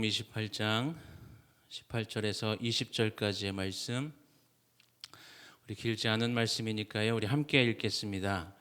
마태복음 28장 18절에서 20절까지의 말씀, 우리 길지 않은 말씀이니까요, 우리 함께 읽겠습니다.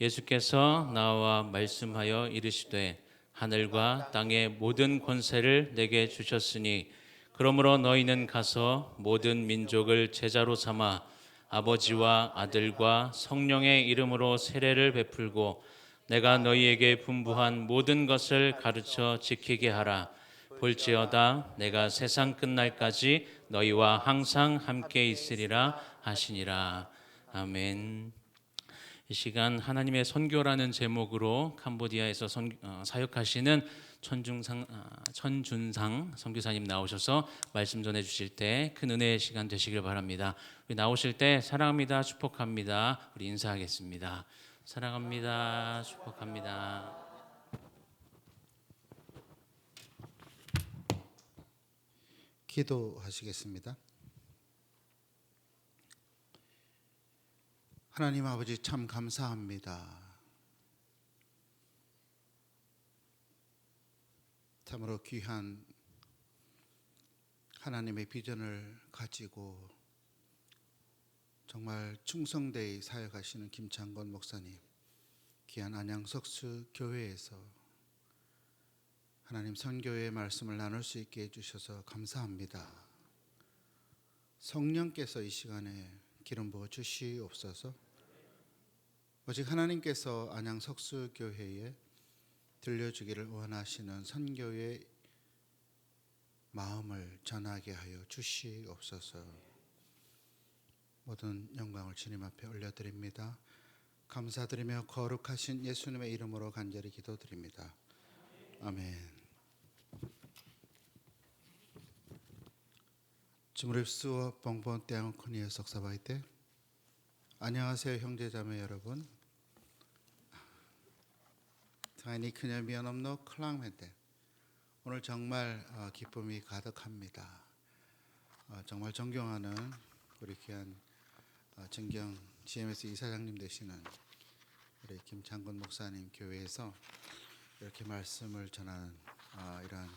예수께서 나와 말씀하여 이르시되 하늘과 땅의 모든 권세를 내게 주셨으니 그러므로 너희는 가서 모든 민족을 제자로 삼아 아버지와 아들과 성령의 이름으로 세례를 베풀고 내가 너희에게 분부한 모든 것을 가르쳐 지키게 하라. 볼지어다 내가 세상 끝날까지 너희와 항상 함께 있으리라 하시니라. 아멘. 이 시간 하나님의 선교라는 제목으로 캄보디아에서 사역하시는 천준상 선교사님 나오셔서 말씀 전해 주실 때 큰 은혜의 시간 되시길 바랍니다. 우리 나오실 때 사랑합니다, 축복합니다, 우리 인사하겠습니다. 사랑합니다, 축복합니다. 기도하시겠습니다. 하나님 아버지, 참 감사합니다. 참으로 귀한 하나님의 비전을 가지고 정말 충성되이 사역하시는 김창건 목사님, 귀한 안양석수 교회에서 하나님 선교의 말씀을 나눌 수 있게 해주셔서 감사합니다. 성령께서 이 시간에 기름 부어 주시옵소서. 오직 하나님께서 안양석수 교회에 들려주기를 원하시는 선교의 마음을 전하게 하여 주시옵소서. 모든 영광을 주님 앞에 올려드립니다. 감사드리며 거룩하신 예수님의 이름으로 간절히 기도드립니다. 아멘. 주무립수어 봉본 떼앙코니에 석사바이때. 안녕하세요 형제자매 여러분. 타이니 그녀 미안없노 클랑멘데. 오늘 정말 기쁨이 가득합니다. 정말 존경하는 우리 귀한 정경 GMS 이사장님 되시는 우리 김창건 목사님 교회에서 이렇게 말씀을 전하는 이러한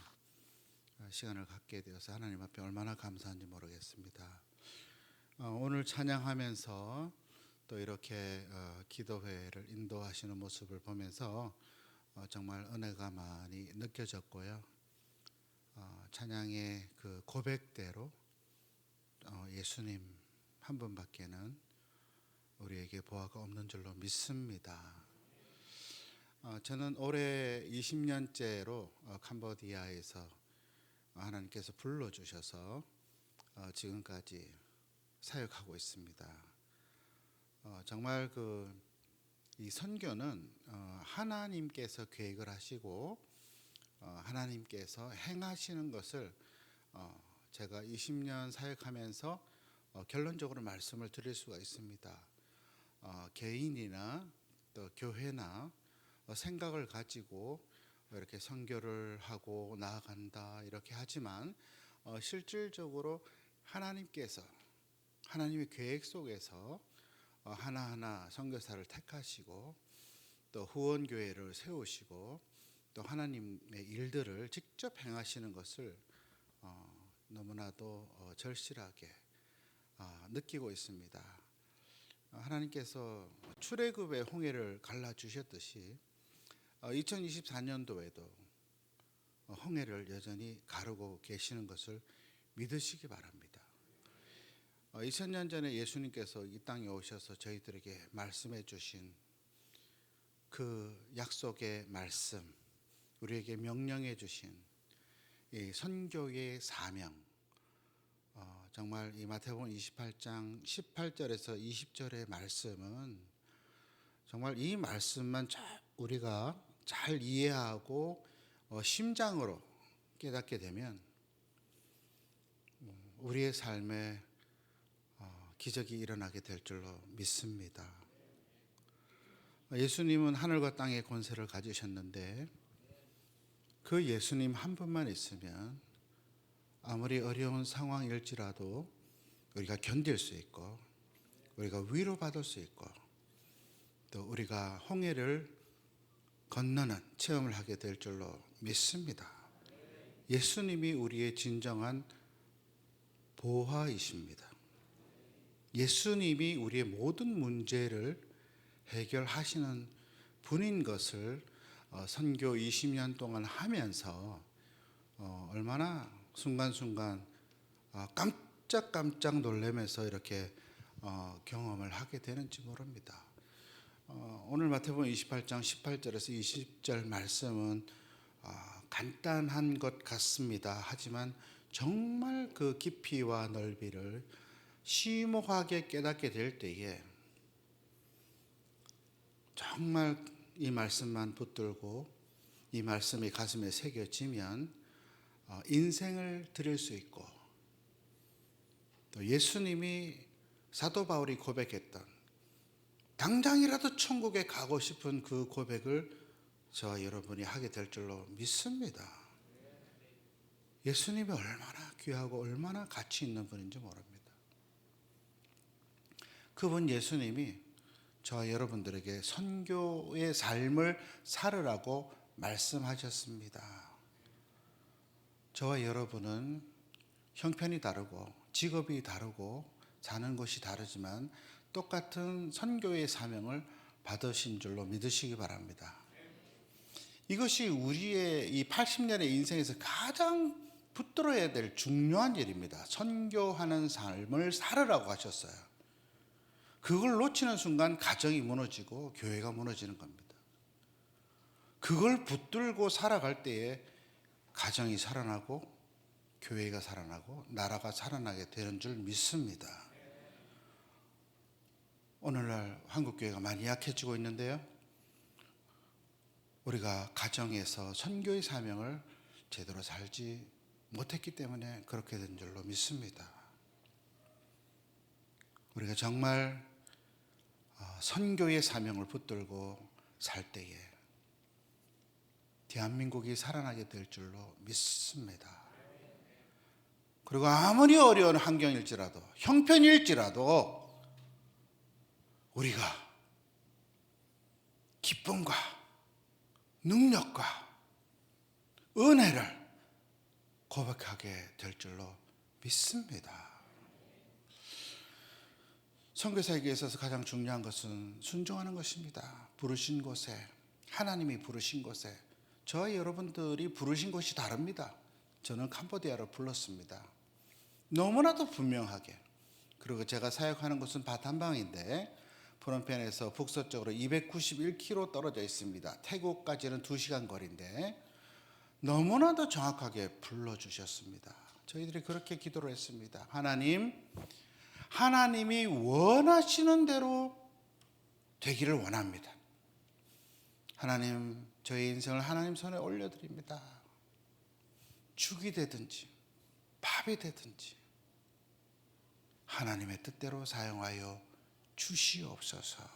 시간을 갖게 되어서 하나님 앞에 얼마나 감사한지 모르겠습니다. 오늘 찬양하면서 또 이렇게 기도회를 인도하시는 모습을 보면서 정말 은혜가 많이 느껴졌고요. 찬양의 그 고백대로 예수님 한 분밖에는 우리에게 보아가 없는 줄로 믿습니다. 저는 올해 20년째로 캄보디아에서 하나님께서 불러주셔서 지금까지 사역하고 있습니다. 정말 이 선교는 하나님께서 계획을 하시고 하나님께서 행하시는 것을 제가 20년 사역하면서 결론적으로 말씀을 드릴 수가 있습니다. 개인이나 또 교회나 생각을 가지고 이렇게 선교를 하고 나아간다 이렇게 하지만 실질적으로 하나님께서 하나님의 계획 속에서 하나하나 선교사를 택하시고 또 후원교회를 세우시고 또 하나님의 일들을 직접 행하시는 것을 너무나도 절실하게 느끼고 있습니다. 하나님께서 출애굽의 홍해를 갈라주셨듯이 2024년도에도 홍해를 여전히 가르고 계시는 것을 믿으시기 바랍니다. 2000년 전에 예수님께서 이 땅에 오셔서 저희들에게 말씀해 주신 그 약속의 말씀, 우리에게 명령해 주신 이 선교의 사명, 정말 이 마태복음 28장 18절에서 20절의 말씀은 정말 이 말씀만 우리가 잘 이해하고 심장으로 깨닫게 되면 우리의 삶에 기적이 일어나게 될 줄로 믿습니다. 예수님은 하늘과 땅의 권세를 가지셨는데 그 예수님 한 분만 있으면 아무리 어려운 상황일지라도 우리가 견딜 수 있고 우리가 위로받을 수 있고 또 우리가 홍해를 건너는 체험을 하게 될 줄로 믿습니다. 예수님이 우리의 진정한 보화이십니다. 예수님이 우리의 모든 문제를 해결하시는 분인 것을 선교 20년 동안 하면서 얼마나 순간순간 깜짝깜짝 놀라면서 이렇게 경험을 하게 되는지 모릅니다. 오늘 마태복음 28장 18절에서 20절 말씀은 간단한 것 같습니다. 하지만 정말 그 깊이와 넓이를 심오하게 깨닫게 될 때에 정말 이 말씀만 붙들고 이 말씀이 가슴에 새겨지면 인생을 드릴 수 있고, 또 예수님이 사도 바울이 고백했던 당장이라도 천국에 가고 싶은 그 고백을 저와 여러분이 하게 될 줄로 믿습니다. 예수님이 얼마나 귀하고 얼마나 가치 있는 분인지 모릅니다. 그분 예수님이 저와 여러분들에게 선교의 삶을 살으라고 말씀하셨습니다. 저와 여러분은 형편이 다르고 직업이 다르고 사는 곳이 다르지만 똑같은 선교의 사명을 받으신 줄로 믿으시기 바랍니다. 이것이 우리의 이 80년의 인생에서 가장 붙들어야 될 중요한 일입니다. 선교하는 삶을 살으라고 하셨어요. 그걸 놓치는 순간 가정이 무너지고 교회가 무너지는 겁니다. 그걸 붙들고 살아갈 때에 가정이 살아나고 교회가 살아나고 나라가 살아나게 되는 줄 믿습니다. 오늘날 한국교회가 많이 약해지고 있는데요, 우리가 가정에서 선교의 사명을 제대로 살지 못했기 때문에 그렇게 된 줄로 믿습니다. 우리가 정말 선교의 사명을 붙들고 살 때에 대한민국이 살아나게 될 줄로 믿습니다. 그리고 아무리 어려운 환경일지라도 형편일지라도 우리가 기쁨과 능력과 은혜를 고백하게 될 줄로 믿습니다. 선교사에게 있어서 가장 중요한 것은 순종하는 것입니다. 부르신 곳에, 하나님이 부르신 곳에, 저와 여러분들이 부르신 곳이 다릅니다. 저는 캄보디아로 불렀습니다. 너무나도 분명하게. 그리고 제가 사역하는 곳은 바탐방인데 프놈펜에서 북서쪽으로 291km 떨어져 있습니다. 태국까지는 2시간 거리인데 너무나도 정확하게 불러주셨습니다. 저희들이 그렇게 기도를 했습니다. 하나님이 원하시는 대로 되기를 원합니다. 하나님, 저희 인생을 하나님 손에 올려드립니다. 죽이 되든지 밥이 되든지 하나님의 뜻대로 사용하여 주시옵소서.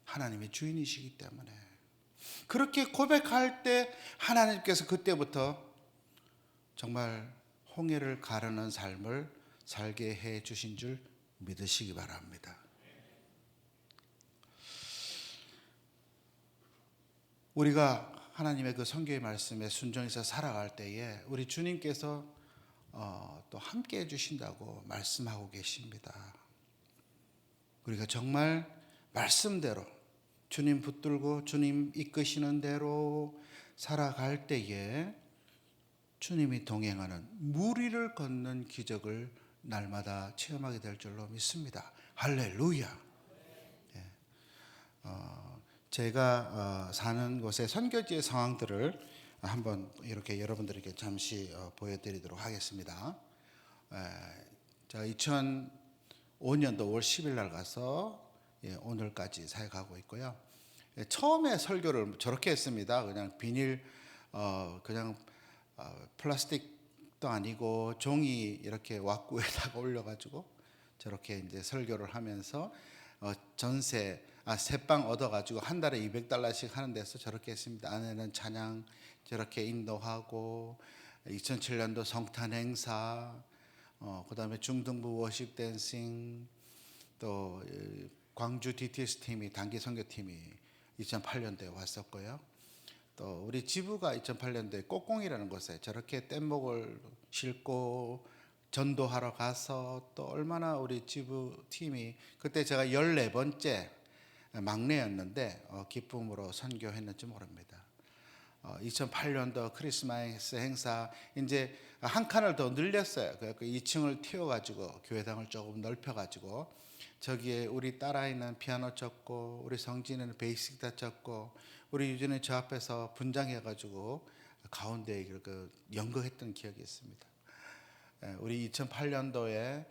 하나님이 주인이시기 때문에 그렇게 고백할 때 하나님께서 그때부터 정말 홍해를 가르는 삶을 살게 해 주신 줄 믿으시기 바랍니다. 우리가 하나님의 그 선교의 말씀에 순종해서 살아갈 때에 우리 주님께서 또 함께 해주신다고 말씀하고 계십니다. 우리가 정말 말씀대로 주님 붙들고 주님 이끄시는 대로 살아갈 때에 주님이 동행하는 무리를 걷는 기적을 날마다 체험하게 될 줄로 믿습니다. 할렐루야. 제가 사는 곳의 선교지의 상황들을 한번 이렇게 여러분들에게 잠시 보여드리도록 하겠습니다. 제가 2005년도 5월 10일 날 가서 오늘까지 사역하고 있고요. 처음에 설교를 저렇게 했습니다. 그냥 비닐, 그냥 플라스틱도 아니고 종이 이렇게 왁구에다가 올려가지고 저렇게 이제 설교를 하면서 새빵 얻어가지고 한 달에 $200씩 하는 데서 저렇게 했습니다. 안에는 찬양 저렇게 인도하고 2007년도 성탄 행사, 그다음에 중등부 워십 댄싱, 또 광주 DTS 팀이 단기 선교팀이 2008년도에 왔었고요. 또 우리 지부가 2008년도에 꼭공이라는 곳에 저렇게 뗏목을 싣고 전도하러 가서 또 얼마나 우리 지부 팀이 그때 제가 14번째 막내였는데 기쁨으로 선교했는지 모릅니다. 2008년도 크리스마스 행사 이제 한 칸을 더 늘렸어요. 그래서 2층을 틔워가지고 교회당을 조금 넓혀가지고 저기에 우리 딸아이는 피아노 쳤고 우리 성진이는 베이스 기타 쳤고 우리 유진은 저 앞에서 분장해가지고 가운데에 그 연극했던 기억이 있습니다. 우리 2008년도에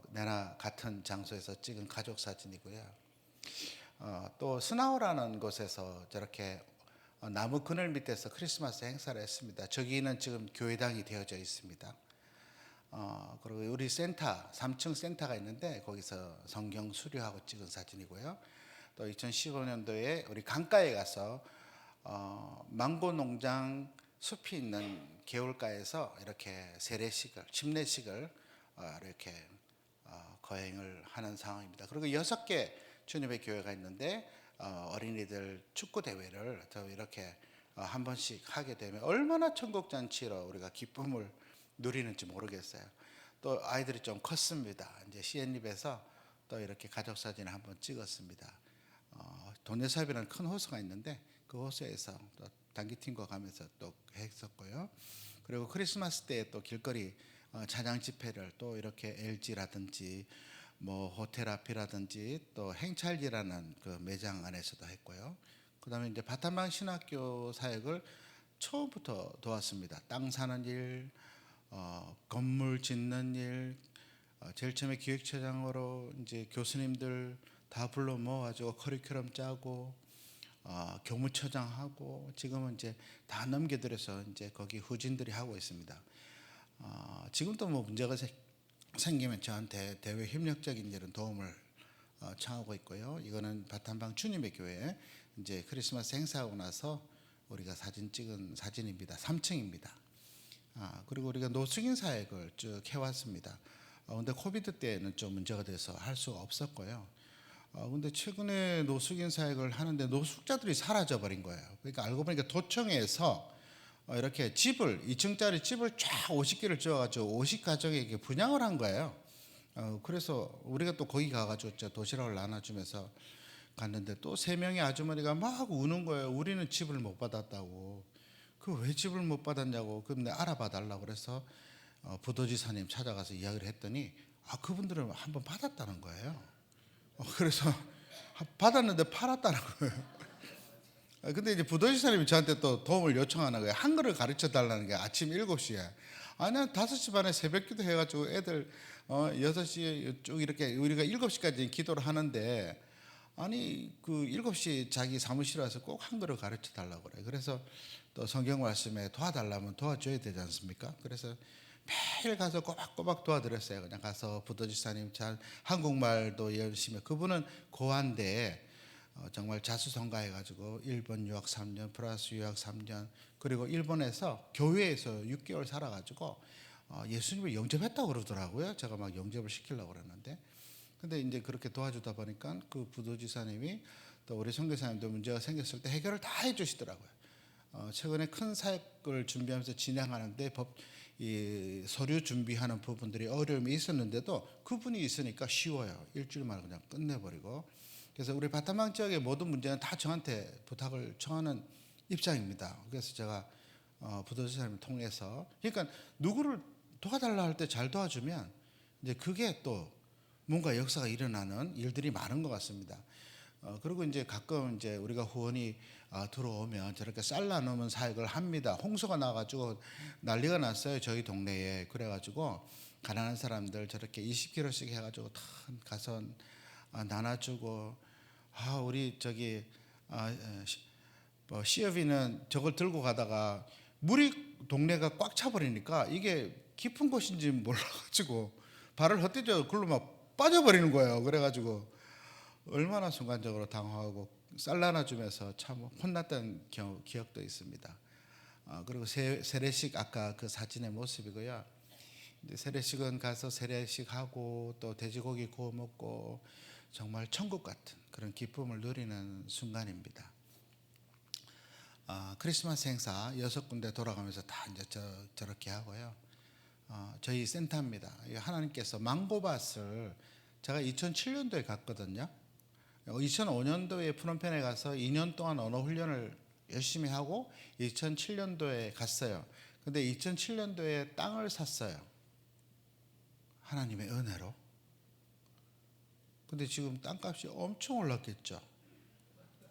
내나 같은 장소에서 찍은 가족 사진이고요. 또 스나우라는 곳에서 저렇게 나무 그늘 밑에서 크리스마스 행사를 했습니다. 저기는 지금 교회당이 되어져 있습니다. 그리고 우리 센터 3층 센터가 있는데 거기서 성경 수료하고 찍은 사진이고요. 또 2015년도에 우리 강가에 가서 망고 농장 숲이 있는 개울가에서 이렇게 세례식을 침례식을 이렇게 거행을 하는 상황입니다. 그리고 6개 주님의 교회가 있는데 어린이들 축구 대회를 또 이렇게 한 번씩 하게 되면 얼마나 천국 잔치로 우리가 기쁨을 누리는지 모르겠어요. 또 아이들이 좀 컸습니다. 이제 CN립에서 또 이렇게 가족 사진을 한번 찍었습니다. 돈예사업이라는 큰 호수가 있는데 그 호수에서 또 단기팀과 가면서 또 했었고요. 그리고 크리스마스 때 또 길거리 찬양 집회를 또 이렇게 LG라든지 뭐 호텔 앞이라든지 또 행찰지라는 그 매장 안에서도 했고요. 그다음에 이제 바탄방 신학교 사역을 처음부터 도왔습니다. 땅 사는 일, 건물 짓는 일, 제일 처음에 기획처장으로 이제 교수님들 다 불러 모아가지고 커리큘럼 짜고 교무처장하고 지금은 이제 다 넘겨드려서 이제 거기 후진들이 하고 있습니다. 지금도 뭐 문제가 생기면 저한테 대외 협력적인 일은 도움을 청하고 있고요. 이거는 바탄방 주님의 교회 이제 크리스마스 행사하고 나서 우리가 사진 찍은 사진입니다. 3층입니다. 그리고 우리가 노숙인 사역을 쭉 해왔습니다. 근데 코비드 때는 좀 문제가 돼서 할 수가 없었고요. 근데 최근에 노숙인 사역을 하는데 노숙자들이 사라져 버린 거예요. 그러니까 알고 보니까 도청에서 이렇게 집을 2층짜리 집을 쫙 50개를 지어가지고 50가정에게 분양을 한 거예요. 그래서 우리가 또 거기 가가지고 도시락을 나눠주면서 갔는데 또 3명의 아주머니가 막 우는 거예요. 우리는 집을 못 받았다고. 그 왜 집을 못 받았냐고. 그럼 내가 알아봐 달라고 그래서 부도지사님 찾아가서 이야기를 했더니 그분들은 한번 받았다는 거예요. 그래서 받았는데 팔았다는 거예요. 근데 이제 부도지사님이 저한테 또 도움을 요청하는 거예요. 한글을 가르쳐 달라는 게 아침 7시에. 아니, 5시 반에 새벽 기도 해가지고 애들 6시에 쭉 이렇게 우리가 7시까지 기도를 하는데 아니, 그 7시 자기 사무실에 와서 꼭 한글을 가르쳐 달라고 그래요. 그래서 또 성경 말씀에 도와달라면 도와줘야 되지 않습니까? 그래서 매일 가서 꼬박꼬박 도와드렸어요. 그냥 가서 부도지사님 잘 한국말도 열심히. 그분은 고한데 정말 자수성가해가지고 일본 유학 3년, 프랑스 유학 3년, 그리고 일본에서 교회에서 6개월 살아가지고 예수님을 영접했다고 그러더라고요. 제가 막 영접을 시키려고 그랬는데, 근데 이제 그렇게 도와주다 보니까 그 부도지사님이 또 우리 선교사님도 문제가 생겼을 때 해결을 다 해주시더라고요. 최근에 큰 사역을 준비하면서 진행하는데 이 서류 준비하는 부분들이 어려움이 있었는데도 그분이 있으니까 쉬워요. 일주일 만에 그냥 끝내버리고. 그래서 우리 바타망 지역의 모든 문제는 다 저한테 부탁을 청하는 입장입니다. 그래서 제가 부도지사님을 통해서, 그러니까 누구를 도와달라 할 때 잘 도와주면 이제 그게 또 뭔가 역사가 일어나는 일들이 많은 것 같습니다. 그리고 이제 가끔 이제 우리가 후원이 들어오면 저렇게 쌀 나누는 사역을 합니다. 홍수가 나가지고 난리가 났어요, 저희 동네에. 그래가지고 가난한 사람들 저렇게 20kg씩 해가지고 다 가서 나눠주고, 우리 저기 시어비는 저걸 들고 가다가 물이 동네가 꽉 차버리니까 이게 깊은 곳인지 몰라가지고 발을 헛디뎌 글로 막 빠져버리는 거예요. 그래가지고 얼마나 순간적으로 당황하고 쌀 나눠주면서 참 혼났던 기억도 있습니다. 그리고 세례식 아까 그 사진의 모습이고요. 세례식은 가서 세례식 하고 또 돼지고기 구워 먹고 정말 천국 같은 그런 기쁨을 누리는 순간입니다. 크리스마스 행사 6군데 돌아가면서 다 이제 저렇게 하고요. 저희 센터입니다. 하나님께서 망고밭을 제가 2007년도에 갔거든요. 2005년도에 프놈펜에 가서 2년 동안 언어 훈련을 열심히 하고 2007년도에 갔어요. 근데 2007년도에 땅을 샀어요. 하나님의 은혜로. 근데 지금 땅값이 엄청 올랐겠죠.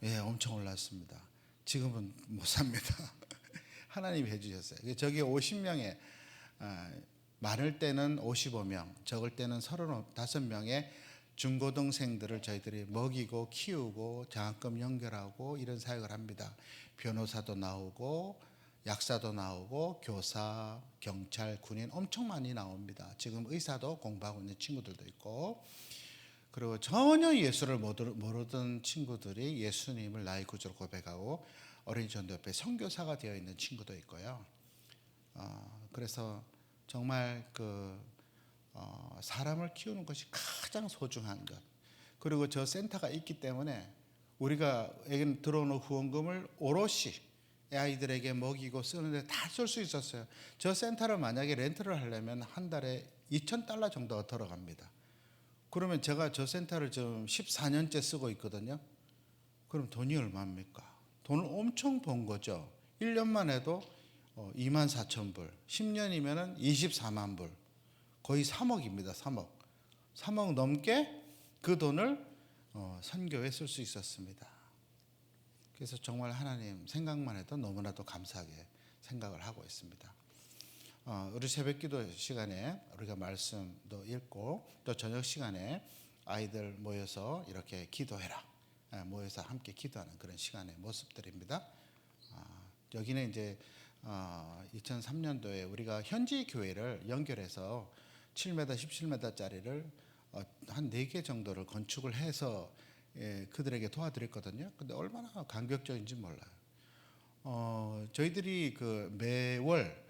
예, 엄청 올랐습니다. 지금은 못 삽니다. 하나님이 해주셨어요. 저기 50명에 많을 때는 55명, 적을 때는 35명의 중고등생들을 저희들이 먹이고 키우고 장학금 연결하고 이런 사역을 합니다. 변호사도 나오고 약사도 나오고 교사, 경찰, 군인 엄청 많이 나옵니다. 지금 의사도 공부하고 있는 친구들도 있고, 그리고 전혀 예수를 모르던 친구들이 예수님을 나의 구주로 고백하고 어린이 전도 옆에 선교사가 되어 있는 친구도 있고요. 그래서 정말 사람을 키우는 것이 가장 소중한 것. 그리고 저 센터가 있기 때문에 우리가 들어오는 후원금을 오롯이 아이들에게 먹이고 쓰는데 다 쓸 수 있었어요. 저 센터를 만약에 렌트를 하려면 한 달에 $2,000 정도가 들어갑니다. 그러면 제가 저 센터를 지금 14년째 쓰고 있거든요. 그럼 돈이 얼마입니까? 돈을 엄청 번 거죠. 1년만 해도 24,000불, 10년이면 24만 불, 거의 3억입니다. 3억 넘게 그 돈을 선교에 쓸 수 있었습니다. 그래서 정말 하나님 생각만 해도 너무나도 감사하게 생각을 하고 있습니다. 우리 새벽기도 시간에 우리가 말씀도 읽고 또 저녁 시간에 아이들 모여서 이렇게 기도해라, 모여서 함께 기도하는 그런 시간의 모습들입니다. 여기는 이제 2003년도에 우리가 현지 교회를 연결해서 7m, 17m짜리를 한 4개 정도를 건축을 해서 그들에게 도와드렸거든요. 근데 얼마나 감격적인지 몰라요. 저희들이 매월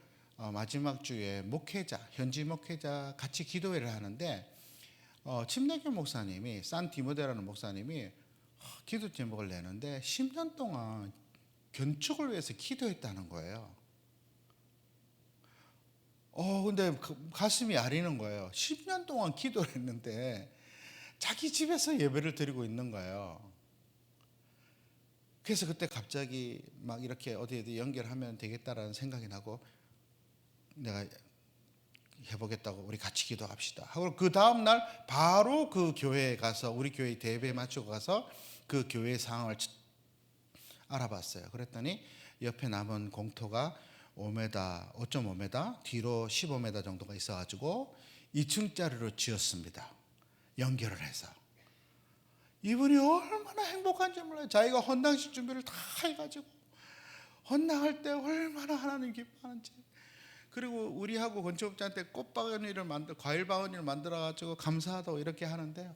마지막 주에 현지 목회자 같이 기도회를 하는데 침례교 목사님이 산티모데라는 목사님이 기도 제목을 내는데 10년 동안 건축을 위해서 기도했다는 거예요. 근데 가슴이 아리는 거예요. 10년 동안 기도를 했는데 자기 집에서 예배를 드리고 있는 거예요. 그래서 그때 갑자기 막 이렇게 어디 연결하면 되겠다라는 생각이 나고 내가 해보겠다고 우리 같이 기도합시다 하고 그 다음날 바로 그 교회에 가서 우리 교회 대회에 맞추고 가서 그 교회 상황을 알아봤어요. 그랬더니 옆에 남은 공터가 5.5m 뒤로 15m 정도가 있어가지고 2층짜리로 지었습니다. 연결을 해서. 이분이 얼마나 행복한지 몰라요. 자기가 헌당식 준비를 다 해가지고 헌당할 때 얼마나 하나님 기뻐하는지. 그리고 우리하고 건축업자한테 과일 바구니를 만들어가지고 감사하다고 이렇게 하는데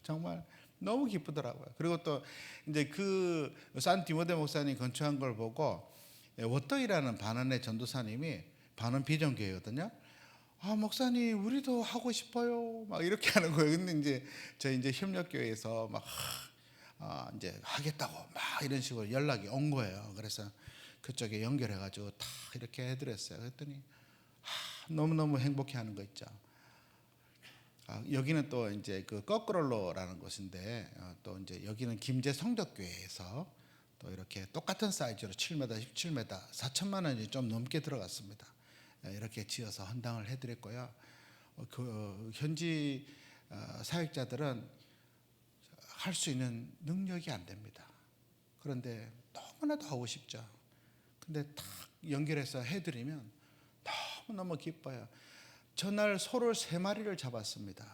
정말 너무 기쁘더라고요. 그리고 또 이제 그 산티모데 목사님 건축한 걸 보고 워터이라는 반원의 전도사님이 반원 비전교회거든요. 목사님 우리도 하고 싶어요. 막 이렇게 하는 거예요. 근데 이제 협력교회에서 막 이제 하겠다고 막 이런 식으로 연락이 온 거예요. 그래서 그쪽에 연결해가지고 다 이렇게 해드렸어요. 그랬더니 너무너무 행복해하는 거 있죠. 여기는 또 이제 그 거꾸로라는 곳인데 또 이제 여기는 김제 성덕교회에서 또 이렇게 똑같은 사이즈로 7m, 17m, 4천만 원이 좀 넘게 들어갔습니다. 이렇게 지어서 헌당을 해드렸고요. 그 현지 사역자들은 할 수 있는 능력이 안 됩니다. 그런데 너무나도 하고 싶죠. 근데 딱 연결해서 해드리면 너무너무 기뻐요. 전날 소를 3마리를 잡았습니다.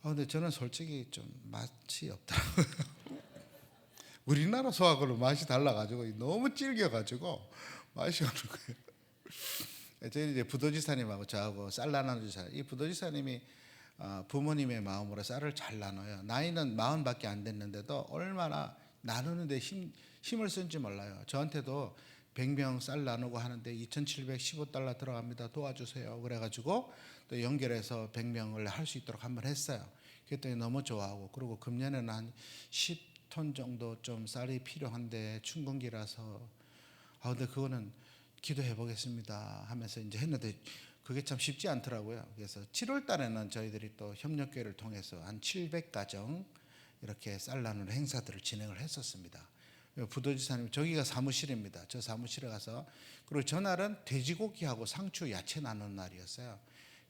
근데 저는 솔직히 좀 맛이 없더라고요. 우리나라 소하고는 맛이 달라가지고 너무 질겨가지고 맛이 없는 거예요. 저희 이제 부도지사님하고 저하고 쌀 나눠주사. 이 부도지사님이 부모님의 마음으로 쌀을 잘 나눠요. 나이는 40밖에 안 됐는데도 얼마나 나누는데 힘을 쓴지 몰라요. 저한테도 100명 쌀 나누고 하는데 $2,715 들어갑니다. 도와주세요. 그래가지고 또 연결해서 100명을 할 수 있도록 한번 했어요. 그랬더니 너무 좋아하고, 그리고 금년에는 한 10 톤 정도 좀 쌀이 필요한데 춘근기라서 근데 그거는 기도해 보겠습니다 하면서 이제 했는데 그게 참 쉽지 않더라고요. 그래서 7월 달에는 저희들이 또 협력교회를 통해서 한 700가정 이렇게 쌀 나누는 행사들을 진행을 했었습니다. 부도지사님 저기가 사무실입니다. 저 사무실에 가서 그리고 전날은 돼지고기하고 상추 야채 나누는 날이었어요.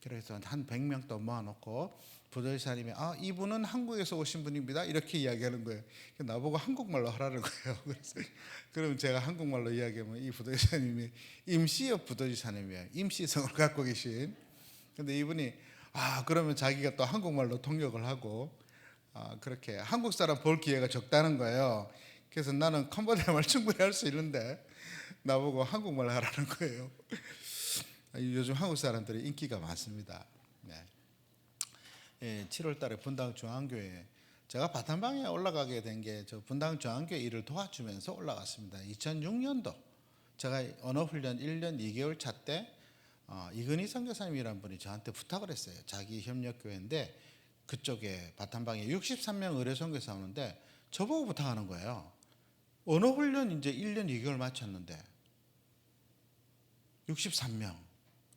그래서 한 100명 또 모아놓고 부도지사님이 이분은 한국에서 오신 분입니다 이렇게 이야기하는 거예요. 나보고 한국말로 하라는 거예요. 그래서 그럼 제가 한국말로 이야기하면 이 부도지사님이 임시엽 부도지사님이에요. 임시성을 갖고 계신. 근데 이분이 그러면 자기가 또 한국말로 통역을 하고 그렇게 한국 사람 볼 기회가 적다는 거예요. 그래서 나는 캄보디아 말 충분히 할 수 있는데 나보고 한국말 하라는 거예요. 요즘 한국 사람들이 인기가 많습니다. 네. 7월 달에 분당 중앙교회 제가 바탄방에 올라가게 된 게 저 분당 중앙교회 일을 도와주면서 올라갔습니다. 2006년도 제가 언어훈련 1년 2개월 차 때 이근희 선교사님이라는 분이 저한테 부탁을 했어요. 자기 협력교회인데 그쪽에 바탄방에 63명 의뢰 선교사 오는데 저보고 부탁하는 거예요. 언어훈련 이제 1년 2개월 마쳤는데 63명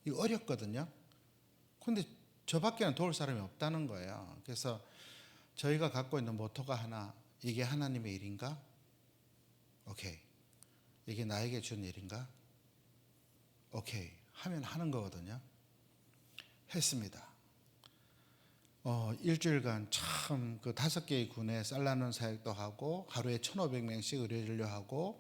이거 어렵거든요. 근데 저밖에는 도울 사람이 없다는 거예요. 그래서 저희가 갖고 있는 모토가 하나, 이게 하나님의 일인가? 오케이. 이게 나에게 준 일인가? 오케이. 하면 하는 거거든요. 했습니다. 일주일간 참 그 5개의 군에 쌀 나누는 사역도 하고 하루에 1,500명씩 의뢰진료 하고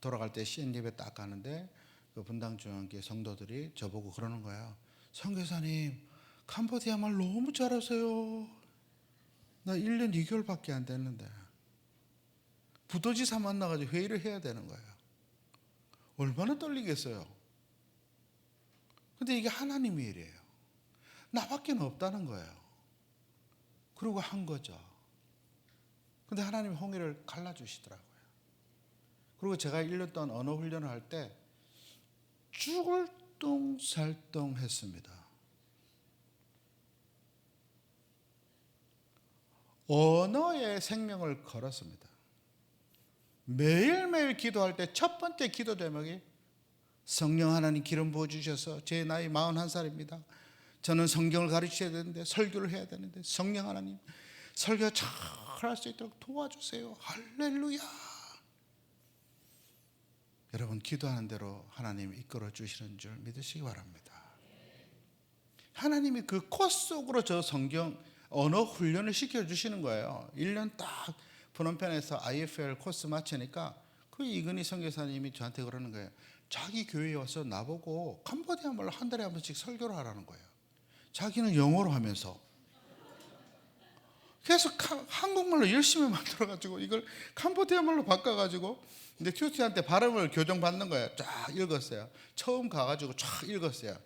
돌아갈 때 CN집에 딱 가는데 그 분당 중앙교회 성도들이 저보고 그러는 거예요. 선교사님 캄보디아 말 너무 잘하세요. 나 1년 2개월밖에 안 됐는데 부도지사 만나가지고 회의를 해야 되는 거예요. 얼마나 떨리겠어요. 근데 이게 하나님의 일이에요. 나밖에 없다는 거예요. 그러고 한 거죠. 근데 하나님이 홍해를 갈라주시더라고요. 그리고 제가 1년 동안 언어 훈련을 할 때 죽을 똥살똥 했습니다. 언어에 생명을 걸었습니다. 매일매일 기도할 때 첫 번째 기도 제목이 성령 하나님 기름 부어주셔서 제 나이 41살입니다. 저는 성경을 가르쳐야 되는데 설교를 해야 되는데 성령 하나님 설교 잘 할 수 있도록 도와주세요. 할렐루야. 여러분 기도하는 대로 하나님이 이끌어 주시는 줄 믿으시기 바랍니다. 하나님이 그 코스 속으로 저 성경 언어 훈련을 시켜주시는 거예요. 1년 딱 프놈펜에서 IFL 코스 마치니까 그 이근희 선교사님이 저한테 그러는 거예요. 자기 교회에 와서 나보고 캄보디아 말로 한 달에 한 번씩 설교를 하라는 거예요. 자기는 영어로 하면서. 그래서 한국말로 열심히 만들어가지고 이걸 캄보디아 말로 바꿔가지고 이제 튜티한테 발음을 교정받는 거예요. 쫙 읽었어요. 처음 가가지고 쫙 읽었어요.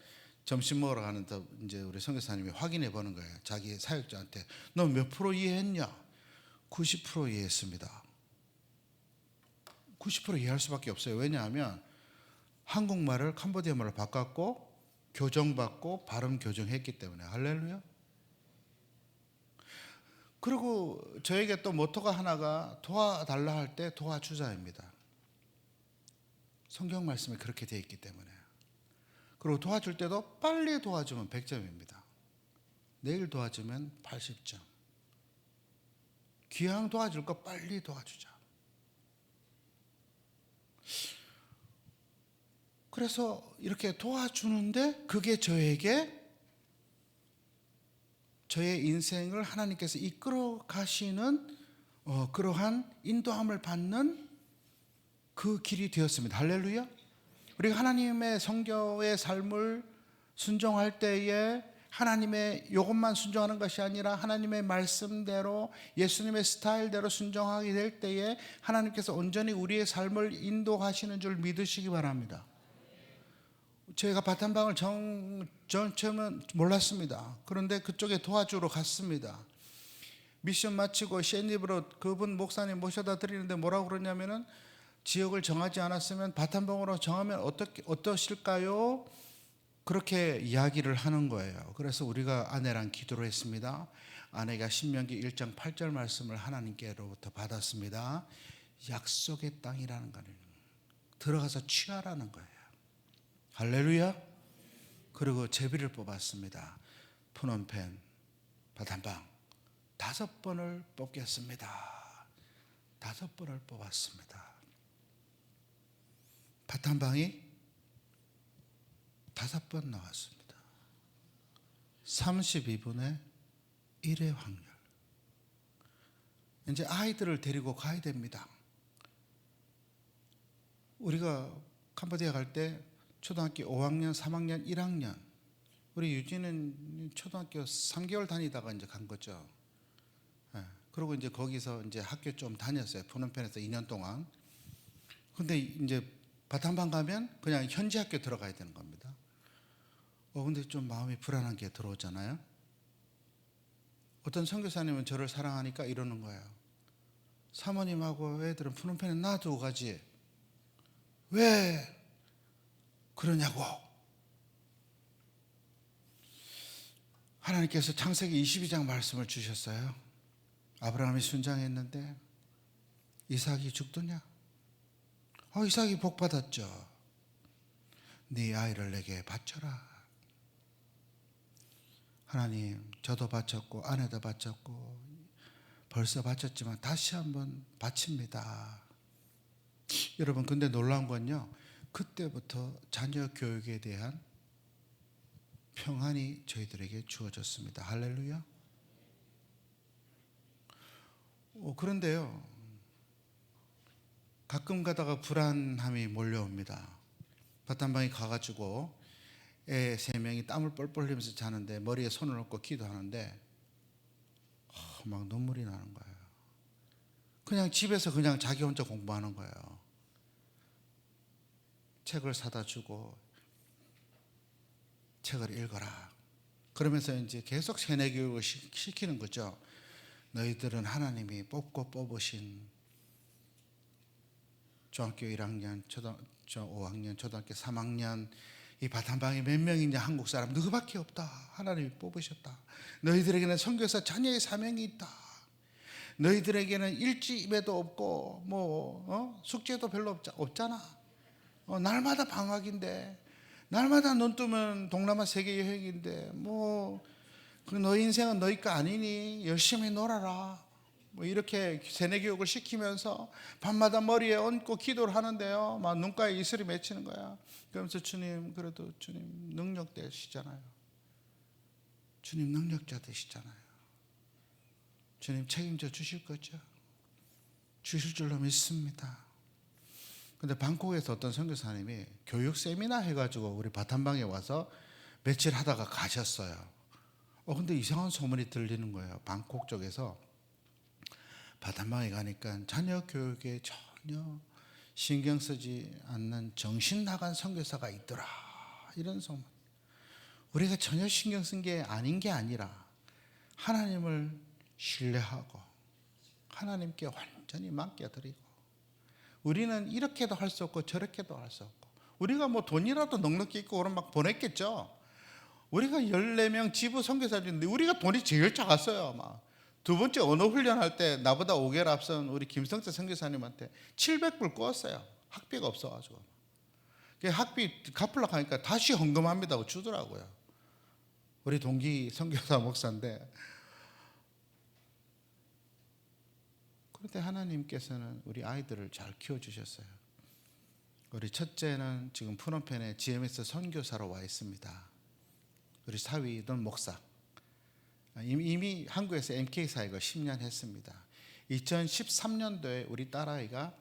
점심 먹으러 가는데 이제 우리 선교사님이 확인해 보는 거예요. 자기 사역자한테 너 몇 프로 이해했냐? 90% 이해했습니다. 90% 이해할 수밖에 없어요. 왜냐하면 한국말을 캄보디아 말로 바꿨고 교정받고 발음 교정했기 때문에. 할렐루야. 그리고 저에게 또 모토가 하나가 도와달라 할 때 도와주자입니다. 성경 말씀에 그렇게 되어 있기 때문에. 그리고 도와줄 때도 빨리 도와주면 100점입니다. 내일 도와주면 80점. 기왕 도와줄 거 빨리 도와주자. 그래서 이렇게 도와주는데 그게 저에게 저의 인생을 하나님께서 이끌어 가시는 그러한 인도함을 받는 그 길이 되었습니다. 할렐루야. 우리가 하나님의 성경의 삶을 순종할 때에 하나님의 이것만 순종하는 것이 아니라 하나님의 말씀대로 예수님의 스타일대로 순종하게 될 때에 하나님께서 온전히 우리의 삶을 인도하시는 줄 믿으시기 바랍니다. 제가 바탄방을 처음은 몰랐습니다. 그런데 그쪽에 도와주러 갔습니다. 미션 마치고 셴립으로 그분 목사님 모셔다 드리는데 뭐라고 그러냐면은 지역을 정하지 않았으면 바탄방으로 정하면 어떠실까요? 그렇게 이야기를 하는 거예요. 그래서 우리가 아내랑 기도를 했습니다. 아내가 신명기 1장 8절 말씀을 하나님께로부터 받았습니다. 약속의 땅이라는 거는 들어가서 취하라는 거예요. 할렐루야. 그리고 제비를 뽑았습니다. 푸놈펜 바탄방 5번을 뽑겠습니다. 5번을 뽑았습니다. 바탄방이 5번 나왔습니다. 32분의 1의 확률. 이제 아이들을 데리고 가야 됩니다. 우리가 캄보디아 갈 때 초등학교 5학년, 3학년, 1학년, 우리 유진은 초등학교 3개월 다니다가 이제 간 거죠. 그리고 이제 거기서 이제 학교 좀 다녔어요. 푸놈펜에서 2년 동안. 근데 이제 바탄방 가면 그냥 현지 학교 들어가야 되는 겁니다. 근데 좀 마음이 불안한 게 들어오잖아요. 어떤 선교사님은 저를 사랑하니까 이러는 거예요. 사모님하고 애들은 푸놈펜에 놔두고 가지. 왜 그러냐고. 하나님께서 창세기 22장 말씀을 주셨어요. 아브라함이 순장했는데 이삭이 죽더냐? 이삭이 복 받았죠. 네 아이를 내게 바쳐라. 하나님, 저도 바쳤고 아내도 바쳤고 벌써 바쳤지만 다시 한번 바칩니다. 여러분, 근데 놀라운 건요, 그때부터 자녀 교육에 대한 평안이 저희들에게 주어졌습니다. 할렐루야. 그런데요, 가끔 가다가 불안함이 몰려옵니다. 바탄방에 가가지고 애 3명이 땀을 뻘뻘 흘리면서 자는데 머리에 손을 얹고 기도하는데 막 눈물이 나는 거예요. 그냥 집에서 그냥 자기 혼자 공부하는 거예요. 책을 사다 주고 책을 읽어라. 그러면서 이제 계속 세뇌 교육을 시키는 거죠. 너희들은 하나님이 뽑고 뽑으신 중학교 1학년, 초등학교 5학년, 초등학교 3학년, 이 바탄방에 몇 명이냐? 한국 사람 너희밖에 없다. 하나님이 뽑으셨다. 너희들에게는 선교사 자녀의 사명이 있다. 너희들에게는 일지임에도 없고 숙제도 별로 없잖아. 날마다 방학인데, 날마다 눈 뜨면 동남아 세계 여행인데 그 너희 인생은 너희 거 아니니 열심히 놀아라. 이렇게 세뇌 교육을 시키면서 밤마다 머리에 얹고 기도를 하는데요, 막 눈가에 이슬이 맺히는 거야. 그러면서 주님, 그래도 주님 능력 되시잖아요. 주님 능력자 되시잖아요. 주님 책임져 주실 거죠. 주실 줄로 믿습니다. 근데 방콕에서 어떤 선교사님이 교육 세미나 해가지고 우리 바탄방에 와서 며칠 하다가 가셨어요. 근데 이상한 소문이 들리는 거예요. 방콕 쪽에서 바탄방에 가니까 자녀 교육에 전혀 신경 쓰지 않는 정신 나간 선교사가 있더라. 이런 소문. 우리가 전혀 신경 쓴 게 아닌 게 아니라 하나님을 신뢰하고 하나님께 완전히 맡겨드리고, 우리는 이렇게도 할 수 없고 저렇게도 할 수 없고, 우리가 돈이라도 넉넉히 있고 그럼 막 보냈겠죠. 우리가 14명 지부 선교사들인데 우리가 돈이 제일 작았어요. 두 번째 언어 훈련할 때 나보다 5개월 앞선 우리 김성태 선교사님한테 700불 구웠어요. 학비가 없어가지고. 학비 갚으려고 하니까 다시 헌금합니다고 주더라고요. 우리 동기 선교사 목사인데, 그런데 하나님께서는 우리 아이들을 잘 키워주셨어요. 우리 첫째는 지금 푸놈펜에 GMS 선교사로 와 있습니다. 우리 사위는 목사. 이미 한국에서 MK 사역을 10년 했습니다. 2013년도에 우리 딸아이가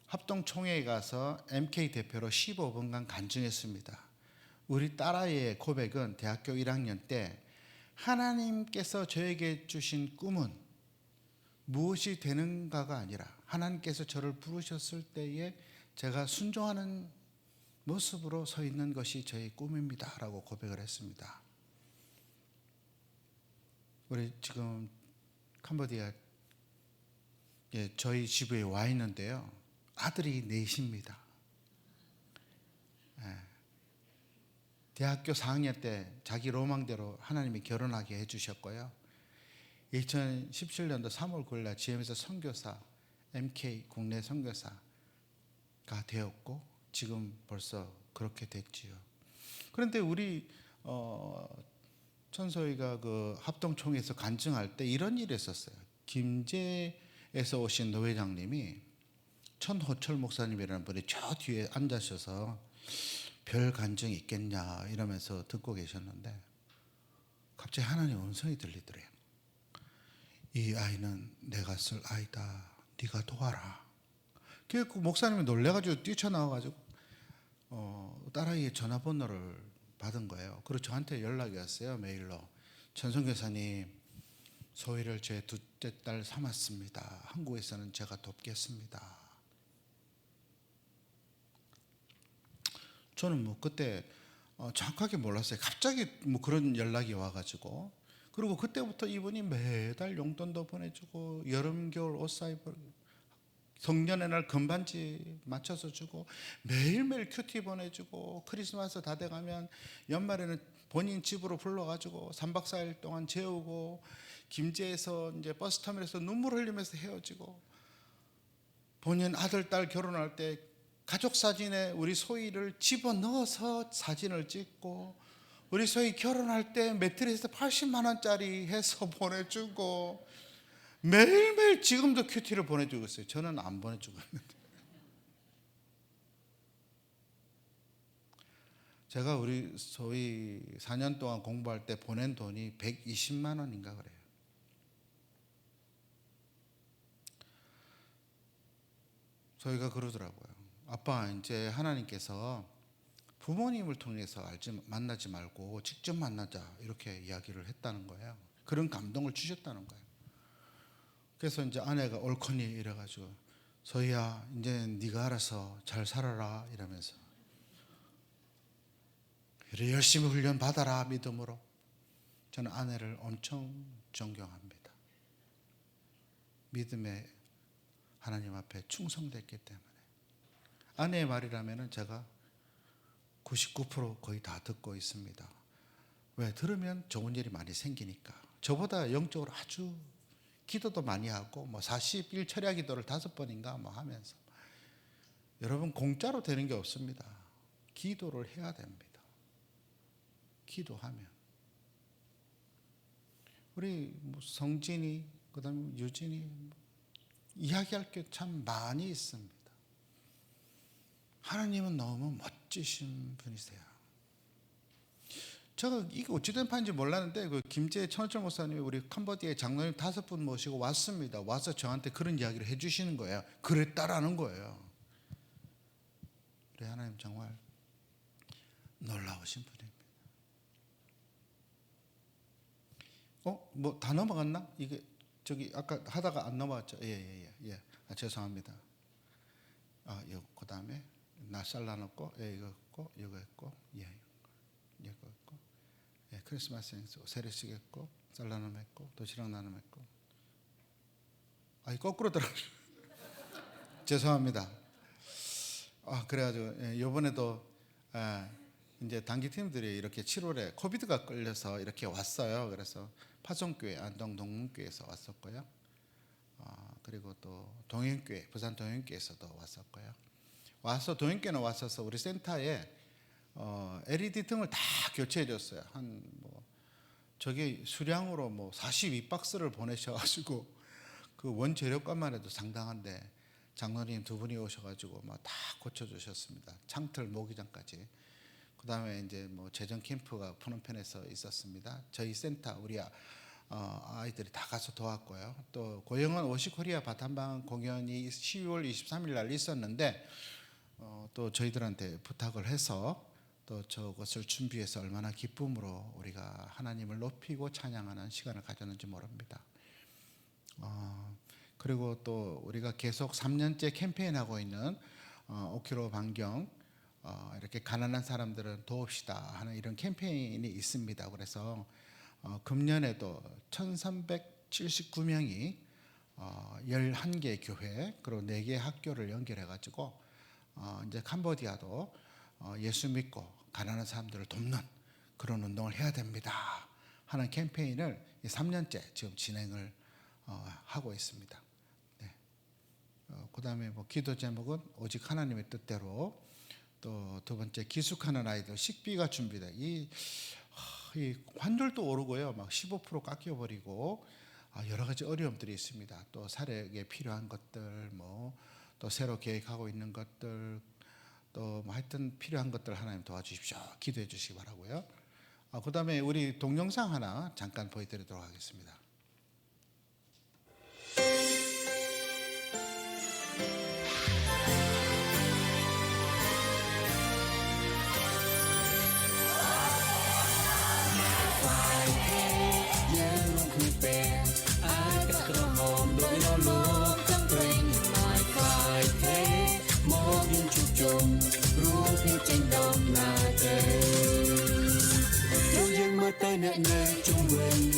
합동총회에 가서 MK 대표로 15분간 간증했습니다. 우리 딸아이의 고백은 대학교 1학년 때 하나님께서 저에게 주신 꿈은 무엇이 되는가가 아니라 하나님께서 저를 부르셨을 때에 제가 순종하는 모습으로 서 있는 것이 저의 꿈입니다 라고 고백을 했습니다. 우리 지금 캄보디아 저희 집에 와 있는데요, 아들이 넷입니다. 대학교 4학년 때 자기 로망대로 하나님이 결혼하게 해주셨고요, 2017년도 3월 9일 날 GM에서 선교사, MK 국내 선교사가 되었고 지금 벌써 그렇게 됐지요. 그런데 우리 천소희가 그 합동총회에서 간증할 때 이런 일이 있었어요. 김제에서 오신 노 회장님이 천호철 목사님이라는 분이 저 뒤에 앉으셔서 별 간증이 있겠냐 이러면서 듣고 계셨는데 갑자기 하나님 음성이 들리더래요. 이 아이는 내가 쓸 아이다. 네가 도와라. 그 목사님이 놀래가지고 뛰쳐나와가지고 딸아이의 전화번호를 받은 거예요. 그리고 저한테 연락이 왔어요. 메일로. 천성교사님, 소희를 제 둘째 딸 삼았습니다. 한국에서는 제가 돕겠습니다. 저는 뭐 그때 정확하게 몰랐어요. 갑자기 뭐 그런 연락이 와가지고 그리고 그때부터 이분이 매달 용돈도 보내주고 여름 겨울 옷 사입고 성년의 날 금반지 맞춰서 주고 매일매일 큐티 보내주고 크리스마스 다 돼가면 연말에는 본인 집으로 불러가지고 3박 4일 동안 재우고 김제에서 이제 버스터미널에서 눈물 흘리면서 헤어지고 본인 아들 딸 결혼할 때 가족 사진에 우리 소희를 집어넣어서 사진을 찍고 우리 소희 결혼할 때 매트리스 80만 원짜리 해서 보내주고 매일매일 지금도 큐티를 보내주고 있어요. 저는 안 보내주고 있는데 제가 우리 소희 4년 동안 공부할 때 보낸 돈이 120만 원인가 그래요. 소희가 그러더라고요. 아빠 이제 하나님께서 부모님을 통해서 만나지 말고 직접 만나자 이렇게 이야기를 했다는 거예요. 그런 감동을 주셨다는 거예요. 그래서 이제 아내가 옳거니 이래가지고 소희야 이제 네가 알아서 잘 살아라 이러면서 그래 열심히 훈련 받아라 믿음으로. 저는 아내를 엄청 존경합니다. 믿음에 하나님 앞에 충성됐기 때문에 아내의 말이라면 제가 99% 거의 다 듣고 있습니다. 왜? 들으면 좋은 일이 많이 생기니까. 저보다 영적으로 아주 기도도 많이 하고 뭐 40일 철야 기도를 5번인가 뭐 하면서 여러분 공짜로 되는 게 없습니다. 기도를 해야 됩니다. 기도하면 우리 뭐 성진이 그다음에 유진이 이야기할 게 참 많이 있습니다. 하나님은 너무 멋지신 분이세요. 제가 이게 어찌된 판인지 몰랐는데 그 김제 천호철 목사님이 우리 캄보디아에 장로님 5분 모시고 왔습니다. 와서 저한테 그런 이야기를 해주시는 거예요. 그랬다라는 거예요. 우리 하나님 정말 놀라우신 분입니다. 뭐 다 넘어갔나? 이게 저기 아까 하다가 안 넘어갔죠? 예. 죄송합니다. 이거 그다음에 나 잘라놓고 이거 있고 이거 있고 이거 있고 크리스마스 행사 세례식 했고 잘라놓음 했고 도시락 나눔 했고 거꾸로 들어 죄송합니다. 그래가지고 이번에도 이제 단기팀들이 이렇게 7월에 코비드가 끌려서 이렇게 왔어요. 그래서 파송교회 안동 동문교회에서 왔었고요. 그리고 또 동행교회 부산 동행교회에서도 왔었고요. 와서 동행교회는 왔어서 우리 센터에 LED 등을 다 교체해 줬어요. 저게 수량으로 42박스를 보내셔가지고 그 원재료값만 해도 상당한데 장로님 2분이 오셔가지고 다 고쳐주셨습니다. 창틀 모기장까지. 그 다음에 이제 재정 캠프가 푸놈펜에서 있었습니다. 저희 센터 우리 아이들이 다 가서 도왔고요. 또 고영원 오시코리아 바탄방 공연이 12월 23일 날 있었는데 또 저희들한테 부탁을 해서 또 저것을 준비해서 얼마나 기쁨으로 우리가 하나님을 높이고 찬양하는 시간을 가졌는지 모릅니다. 그리고 또 우리가 계속 3년째 캠페인하고 있는 5km 반경 이렇게 가난한 사람들은 도웁시다 하는 이런 캠페인이 있습니다. 그래서 금년에도 1379명이 11개 교회 그리고 4개 학교를 연결해 가지고 이제 캄보디아도 예수 믿고 가난한 사람들을 돕는 그런 운동을 해야 됩니다 하는 캠페인을 3년째 지금 진행을 하고 있습니다. 네. 그다음에 뭐 기도 제목은 오직 하나님의 뜻대로, 또 두 번째 기숙하는 아이들 식비가 준비돼. 이 환율도 오르고요, 막 15% 깎여버리고 여러 가지 어려움들이 있습니다. 또 사력에 필요한 것들, 뭐 또 새로 계획하고 있는 것들, 또 뭐 하여튼 필요한 것들 하나님 도와주십시오. 기도해 주시기 바라고요. 그다음에 우리 동영상 하나 잠깐 보여드리도록 하겠습니다.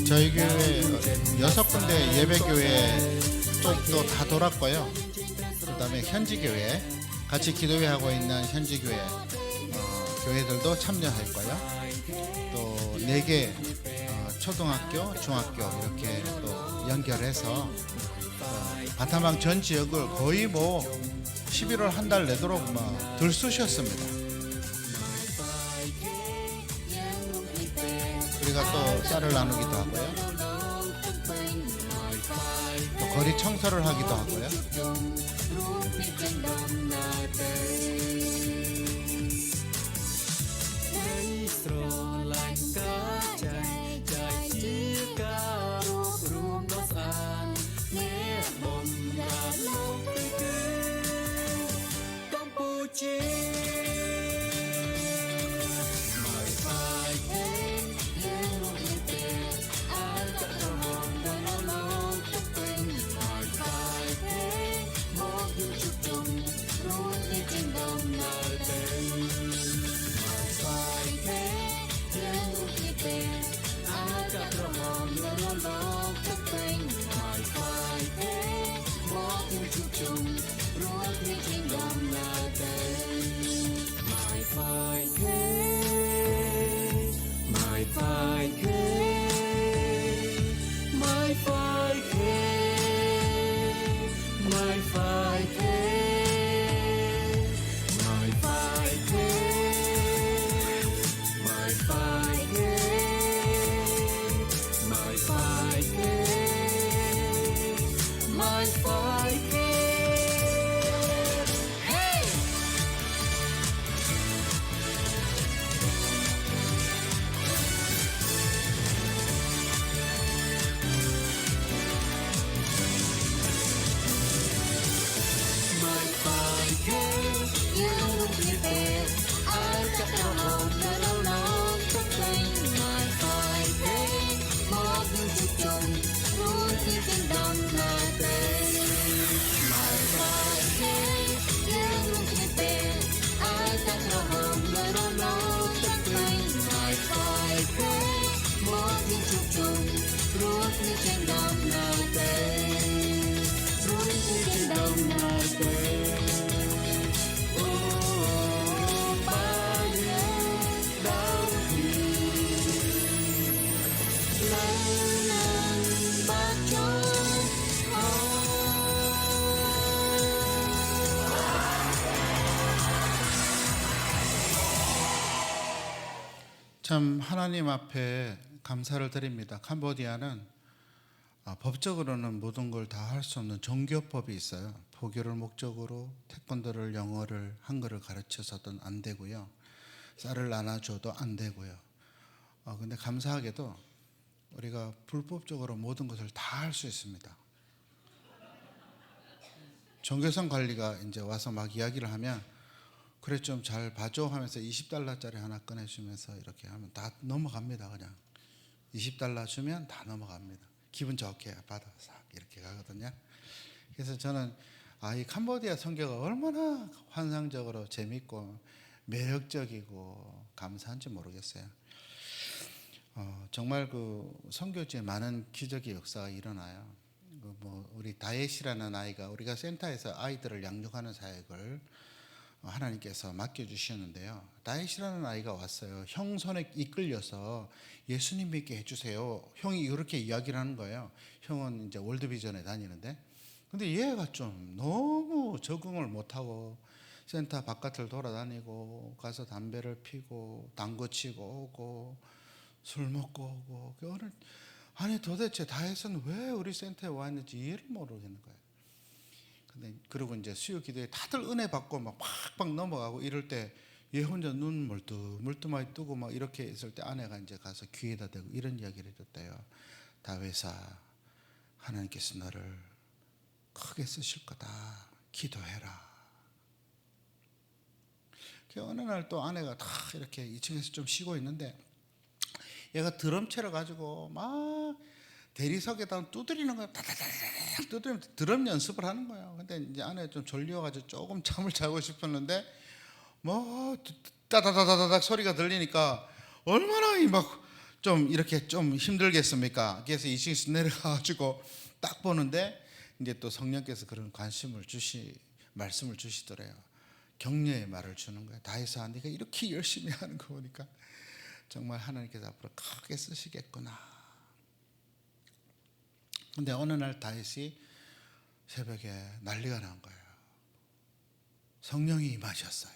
저희 교회 6군데 예배교회 쪽도 다 돌았고요. 그다음에 현지교회, 같이 기도회 하고 있는 현지교회 교회들도 참여했고요. 또 4개 초등학교, 중학교 이렇게 또 연결해서 바타망 전 지역을 거의 뭐 11월 한 달 내도록 막 들쑤셨습니다. 우리가 또 쌀을 나누기도 하고요. 또 거리 청소를 하기도 하고요. 참 하나님 앞에 감사를 드립니다. 캄보디아는 법적으로는 모든 걸 다 할 수 없는 종교법이 있어요. 포교를 목적으로 태권도를, 영어를, 한글을 가르쳐서도 안 되고요. 쌀을 나눠줘도 안 되고요. 근데 감사하게도 우리가 불법적으로 모든 것을 다 할 수 있습니다. 종교성 관리가 이제 와서 막 이야기를 하면 그래 좀 잘 봐줘 하면서 $20짜리 하나 꺼내주면서 이렇게 하면 다 넘어갑니다. 그냥 $20 주면 다 넘어갑니다. 기분 좋게 받아 싹 이렇게 가거든요. 그래서 저는 이 캄보디아 선교가 얼마나 환상적으로 재밌고 매력적이고 감사한지 모르겠어요. 정말 그 선교지에 많은 기적의 역사가 일어나요. 뭐 우리 다엣이라는 아이가, 우리가 센터에서 아이들을 양육하는 사역을 하나님께서 맡겨주셨는데요. 다윗이라는 아이가 왔어요. 형 손에 이끌려서 예수님 믿게 해주세요. 형이 그렇게 이야기를 하는 거예요. 형은 이제 월드비전에 다니는데, 근데 얘가 좀 너무 적응을 못하고 센터 바깥을 돌아다니고 가서 담배를 피고 당구 치고 오고 술 먹고 오고, 오늘 아니 도대체 다윗은 왜 우리 센터에 와 있는지 이해를 모르겠는 거예요. 근데 그리고 이제 수요 기도에 다들 은혜 받고 막 팍팍 넘어가고 이럴 때 얘 혼자 눈 멀뚱멀뚱하게 뜨고 막 이렇게 있을 때 아내가 이제 가서 귀에다 대고 이런 이야기를 해줬대요. 다윗아, 하나님께서 너를 크게 쓰실 거다. 기도해라. 어느 날 또 아내가 다 이렇게 2층에서 좀 쉬고 있는데 얘가 드럼체를 가지고 막 대리석에다 두드리는 거야. 다다다닥 두드리면서 드럼 연습을 하는 거예요. 근데 이제 아내가 좀 졸려가지고 조금 잠을 자고 싶었는데 뭐 따다다다닥 소리가 들리니까 얼마나 막 좀 이렇게 좀 힘들겠습니까? 그래서 2층에서 내려가가지고 딱 보는데 이제 또 성령께서 그런 말씀을 주시더래요. 격려의 말을 주는 거예요. 다윗아, 네가 이렇게 열심히 하는 거 보니까 정말 하나님께서 앞으로 크게 쓰시겠구나. 근데 어느 날 다윗이 새벽에 난리가 난 거예요. 성령이 임하셨어요.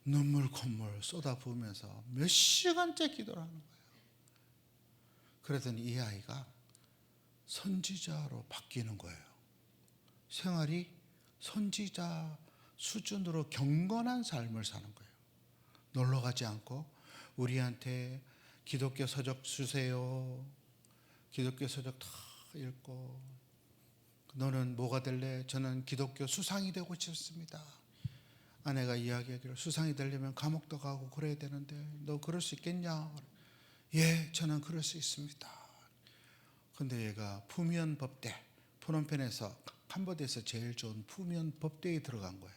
눈물 콧물 쏟아부으면서 몇 시간째 기도를 하는 거예요. 그러더니 이 아이가 선지자로 바뀌는 거예요. 생활이 선지자 수준으로 경건한 삶을 사는 거예요. 놀러 가지 않고 우리한테 기독교 서적 주세요. 기독교 서적 다 읽고, 너는 뭐가 될래? 저는 기독교 수상이 되고 싶습니다. 아내가 이야기하기를 수상이 되려면 감옥도 가고 그래야 되는데 너 그럴 수 있겠냐? 예, 저는 그럴 수 있습니다. 근데 얘가 푸면 법대, 프놈펜에서 캄보디아에서 제일 좋은 푸면 법대에 들어간 거예요.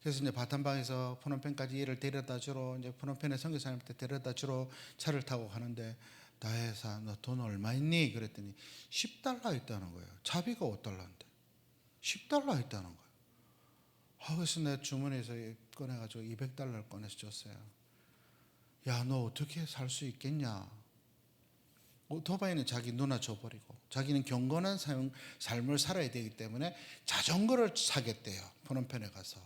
그래서 이제 바탄방에서 프놈펜까지 얘를 데려다 주러, 이제 프놈펜에 선교사님한테 데려다 주러 차를 타고 가는데, 다혜사 너 돈 얼마 있니? 그랬더니 10달러 있다는 거예요. 자비가 5달러인데 10달러 있다는 거예요. 그래서 내가 주머니에서 꺼내가지고 200달러를 꺼내서 줬어요. 야, 너 어떻게 살 수 있겠냐? 오토바이는 자기 누나 줘버리고 자기는 경건한 삶을 살아야 되기 때문에 자전거를 사겠대요. 프놈펜에 가서.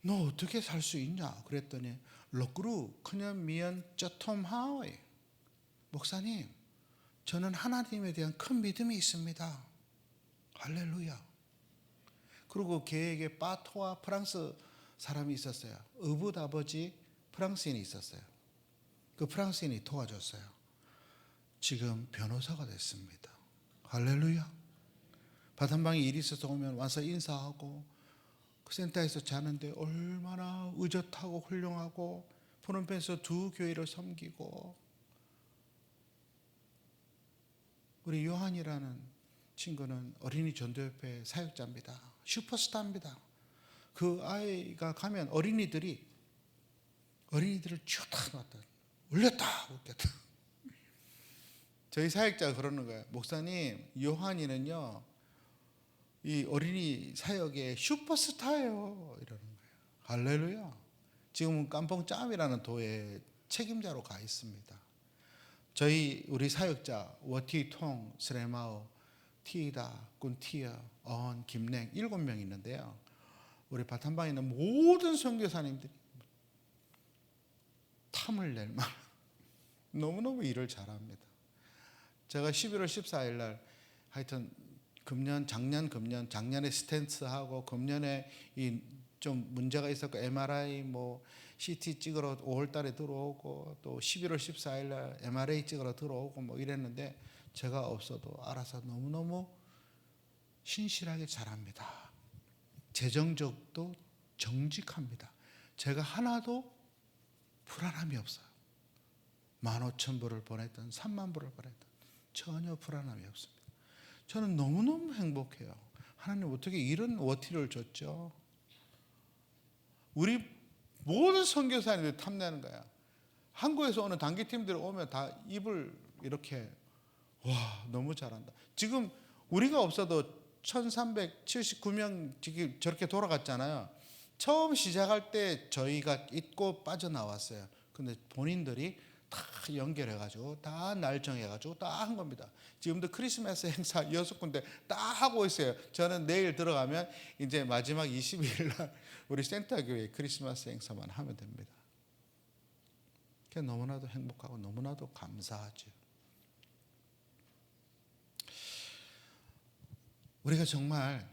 너 어떻게 살 수 있냐? 그랬더니 럭그루 그냥 미연 저톰 하이, 목사님 저는 하나님에 대한 큰 믿음이 있습니다. 할렐루야. 그리고 걔에게 파토와 프랑스 사람이 있었어요. 어붓 아버지 프랑스인이 있었어요. 그 프랑스인이 도와줬어요. 지금 변호사가 됐습니다. 할렐루야. 바탄방에 일이 있어서 오면 와서 인사하고, 그 센터에서 자는데 얼마나 의젓하고 훌륭하고, 프놈펜에서 2교회를 섬기고. 우리 요한이라는 친구는 어린이 전도협회 사역자입니다. 슈퍼스타입니다. 그 아이가 가면 어린이들을 쥐었다 놨다 울렸다 웃겼다. 저희 사역자가 그러는 거예요. 목사님, 요한이는요 이 어린이 사역의 슈퍼스타예요 이러는 거예요. 할렐루야. 지금은 깜뽕짬이라는 도의 책임자로 가 있습니다. 우리 사역자 워티통, 스레마오, 티이다, 꾼티어, 어헌, 김냉 7명 있는데요. 우리 바탄방에 있는 모든 선교사님들이 탐을 낼 만한 너무너무 일을 잘합니다. 제가 11월 14일 날 하여튼 작년에 스탠스하고 금년에 좀 문제가 있었고 MRI CT 찍으러 5월 달에 들어오고, 또 11월 14일 날 MRA 찍으러 들어오고 이랬는데 제가 없어도 알아서 너무너무 신실하게 잘합니다. 재정적도 정직합니다. 제가 하나도 불안함이 없어요. 15,000불을 보냈던 30,000불을 보냈던 전혀 불안함이 없습니다. 저는 너무너무 행복해요. 하나님 어떻게 이런 워티를 줬죠? 우리 모든 선교사님들 탐내는 거야. 한국에서 오는 단기팀들 오면 다 입을 이렇게, 와 너무 잘한다. 지금 우리가 없어도 1379명 지금 저렇게 돌아갔잖아요. 처음 시작할 때 저희가 잊고 빠져나왔어요. 근데 본인들이 다 연결해가지고 다 날 정해가지고 다 한 겁니다. 지금도 크리스마스 행사 6군데 다 하고 있어요. 저는 내일 들어가면 이제 마지막 22일 날 우리 센터교회 크리스마스 행사만 하면 됩니다. 너무나도 행복하고 너무나도 감사하죠. 우리가 정말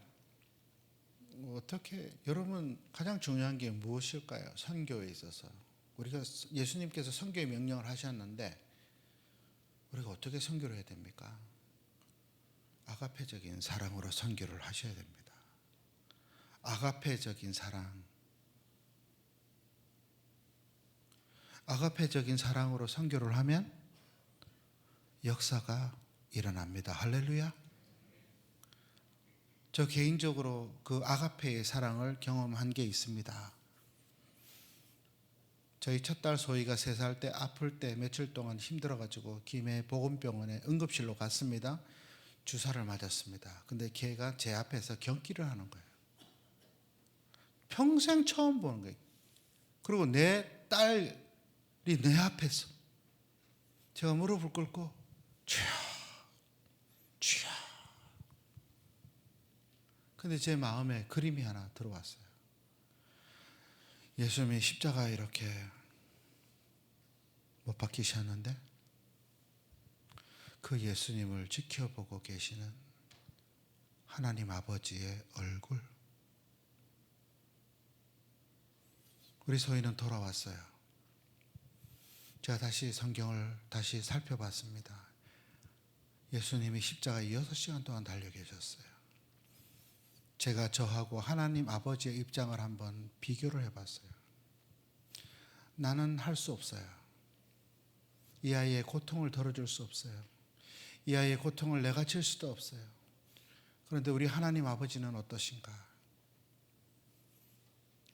어떻게, 여러분 가장 중요한 게 무엇일까요? 선교에 있어서 우리가 예수님께서 선교의 명령을 하셨는데 우리가 어떻게 선교를 해야 됩니까? 아가페적인 사랑으로 선교를 하셔야 됩니다. 아가페적인 사랑, 아가페적인 사랑으로 선교를 하면 역사가 일어납니다. 할렐루야. 저 개인적으로 그 아가페의 사랑을 경험한 게 있습니다. 저희 첫딸 소희가 3살 때 아플 때 며칠 동안 힘들어가지고 김해 보건병원에 응급실로 갔습니다. 주사를 맞았습니다. 근데 걔가 제 앞에서 경기를 하는 거예요. 평생 처음 보는 거예요. 그리고 내 딸이 내 앞에서 제가 무릎을 꿇고 주여 주여. 근데 제 마음에 그림이 하나 들어왔어요. 예수님이 십자가에 이렇게 못 박히셨는데 그 예수님을 지켜보고 계시는 하나님 아버지의 얼굴. 우리 소희는 돌아왔어요. 제가 다시 성경을 다시 살펴봤습니다. 예수님이 십자가에 6시간 동안 달려 계셨어요. 제가 저하고 하나님 아버지의 입장을 한번 비교를 해봤어요. 나는 할 수 없어요. 이 아이의 고통을 덜어줄 수 없어요. 이 아이의 고통을 내가 칠 수도 없어요. 그런데 우리 하나님 아버지는 어떠신가?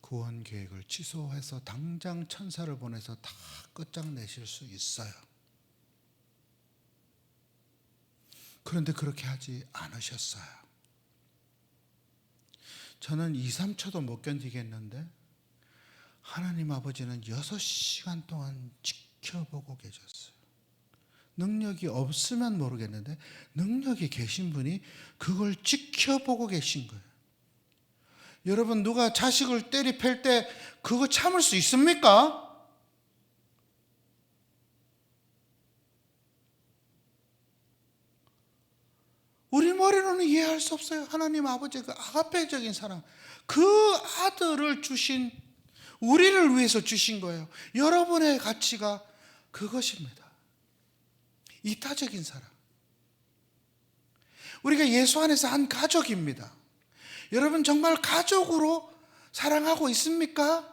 구원 계획을 취소해서 당장 천사를 보내서 다 끝장내실 수 있어요. 그런데 그렇게 하지 않으셨어요. 저는 2, 3초도 못 견디겠는데 하나님 아버지는 6시간 동안 지켜보고 계셨어요. 능력이 없으면 모르겠는데 능력이 계신 분이 그걸 지켜보고 계신 거예요. 여러분, 누가 자식을 때리 팰 때 그거 참을 수 있습니까? 우리 머리로는 이해할 수 없어요. 하나님 아버지의 그 아가페적인 사랑, 그 아들을 주신, 우리를 위해서 주신 거예요. 여러분의 가치가 그것입니다. 이타적인 사랑. 우리가 예수 안에서 한 가족입니다. 여러분 정말 가족으로 사랑하고 있습니까?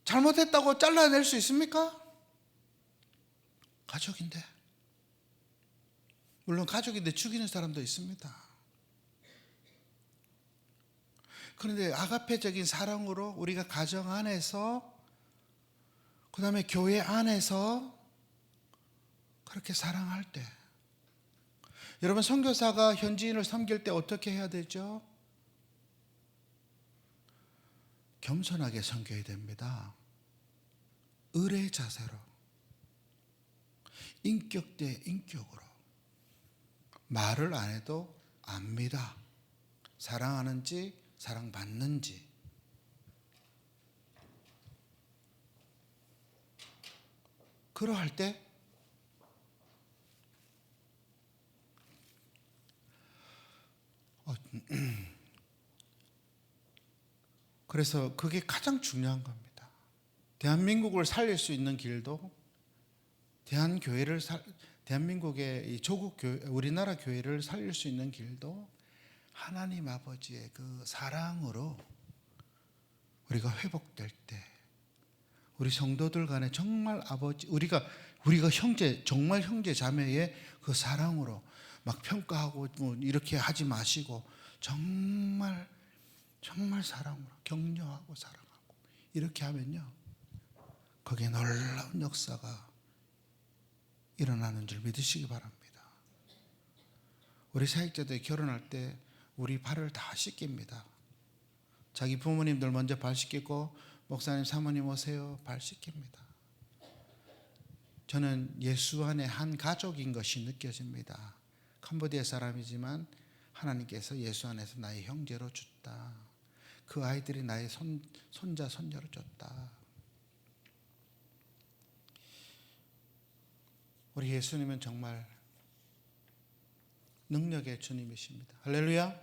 잘못했다고 잘라낼 수 있습니까? 가족인데. 물론 가족인데 죽이는 사람도 있습니다. 그런데 아가페적인 사랑으로 우리가 가정 안에서, 그 다음에 교회 안에서 그렇게 사랑할 때, 여러분 선교사가 현지인을 섬길 때 어떻게 해야 되죠? 겸손하게 섬겨야 됩니다. 의뢰 자세로, 인격 대 인격으로. 말을 안 해도 압니다. 사랑하는지 사랑받는지. 그러할 때 그래서 그게 가장 중요한 겁니다. 대한민국을 살릴 수 있는 길도, 대한민국의 이 조국 교회, 우리나라 교회를 살릴 수 있는 길도 하나님 아버지의 그 사랑으로 우리가 회복될 때, 우리 성도들 간에 정말 아버지, 우리가 형제, 정말 형제 자매의 그 사랑으로 막 평가하고 뭐 이렇게 하지 마시고 정말 사랑으로 격려하고 사랑하고 이렇게 하면요, 거기에 놀라운 역사가 일어나는 줄 믿으시기 바랍니다. 우리 사역자들이 결혼할 때 우리 발을 다 씻깁니다. 자기 부모님들 먼저 발 씻기고 목사님 사모님 오세요 발 씻깁니다. 저는 예수 안에 한 가족인 것이 느껴집니다. 캄보디아 사람이지만 하나님께서 예수 안에서 나의 형제로 줬다. 그 아이들이 나의 손자 손녀로 줬다. 우리 예수님은 정말 능력의 주님이십니다. 할렐루야.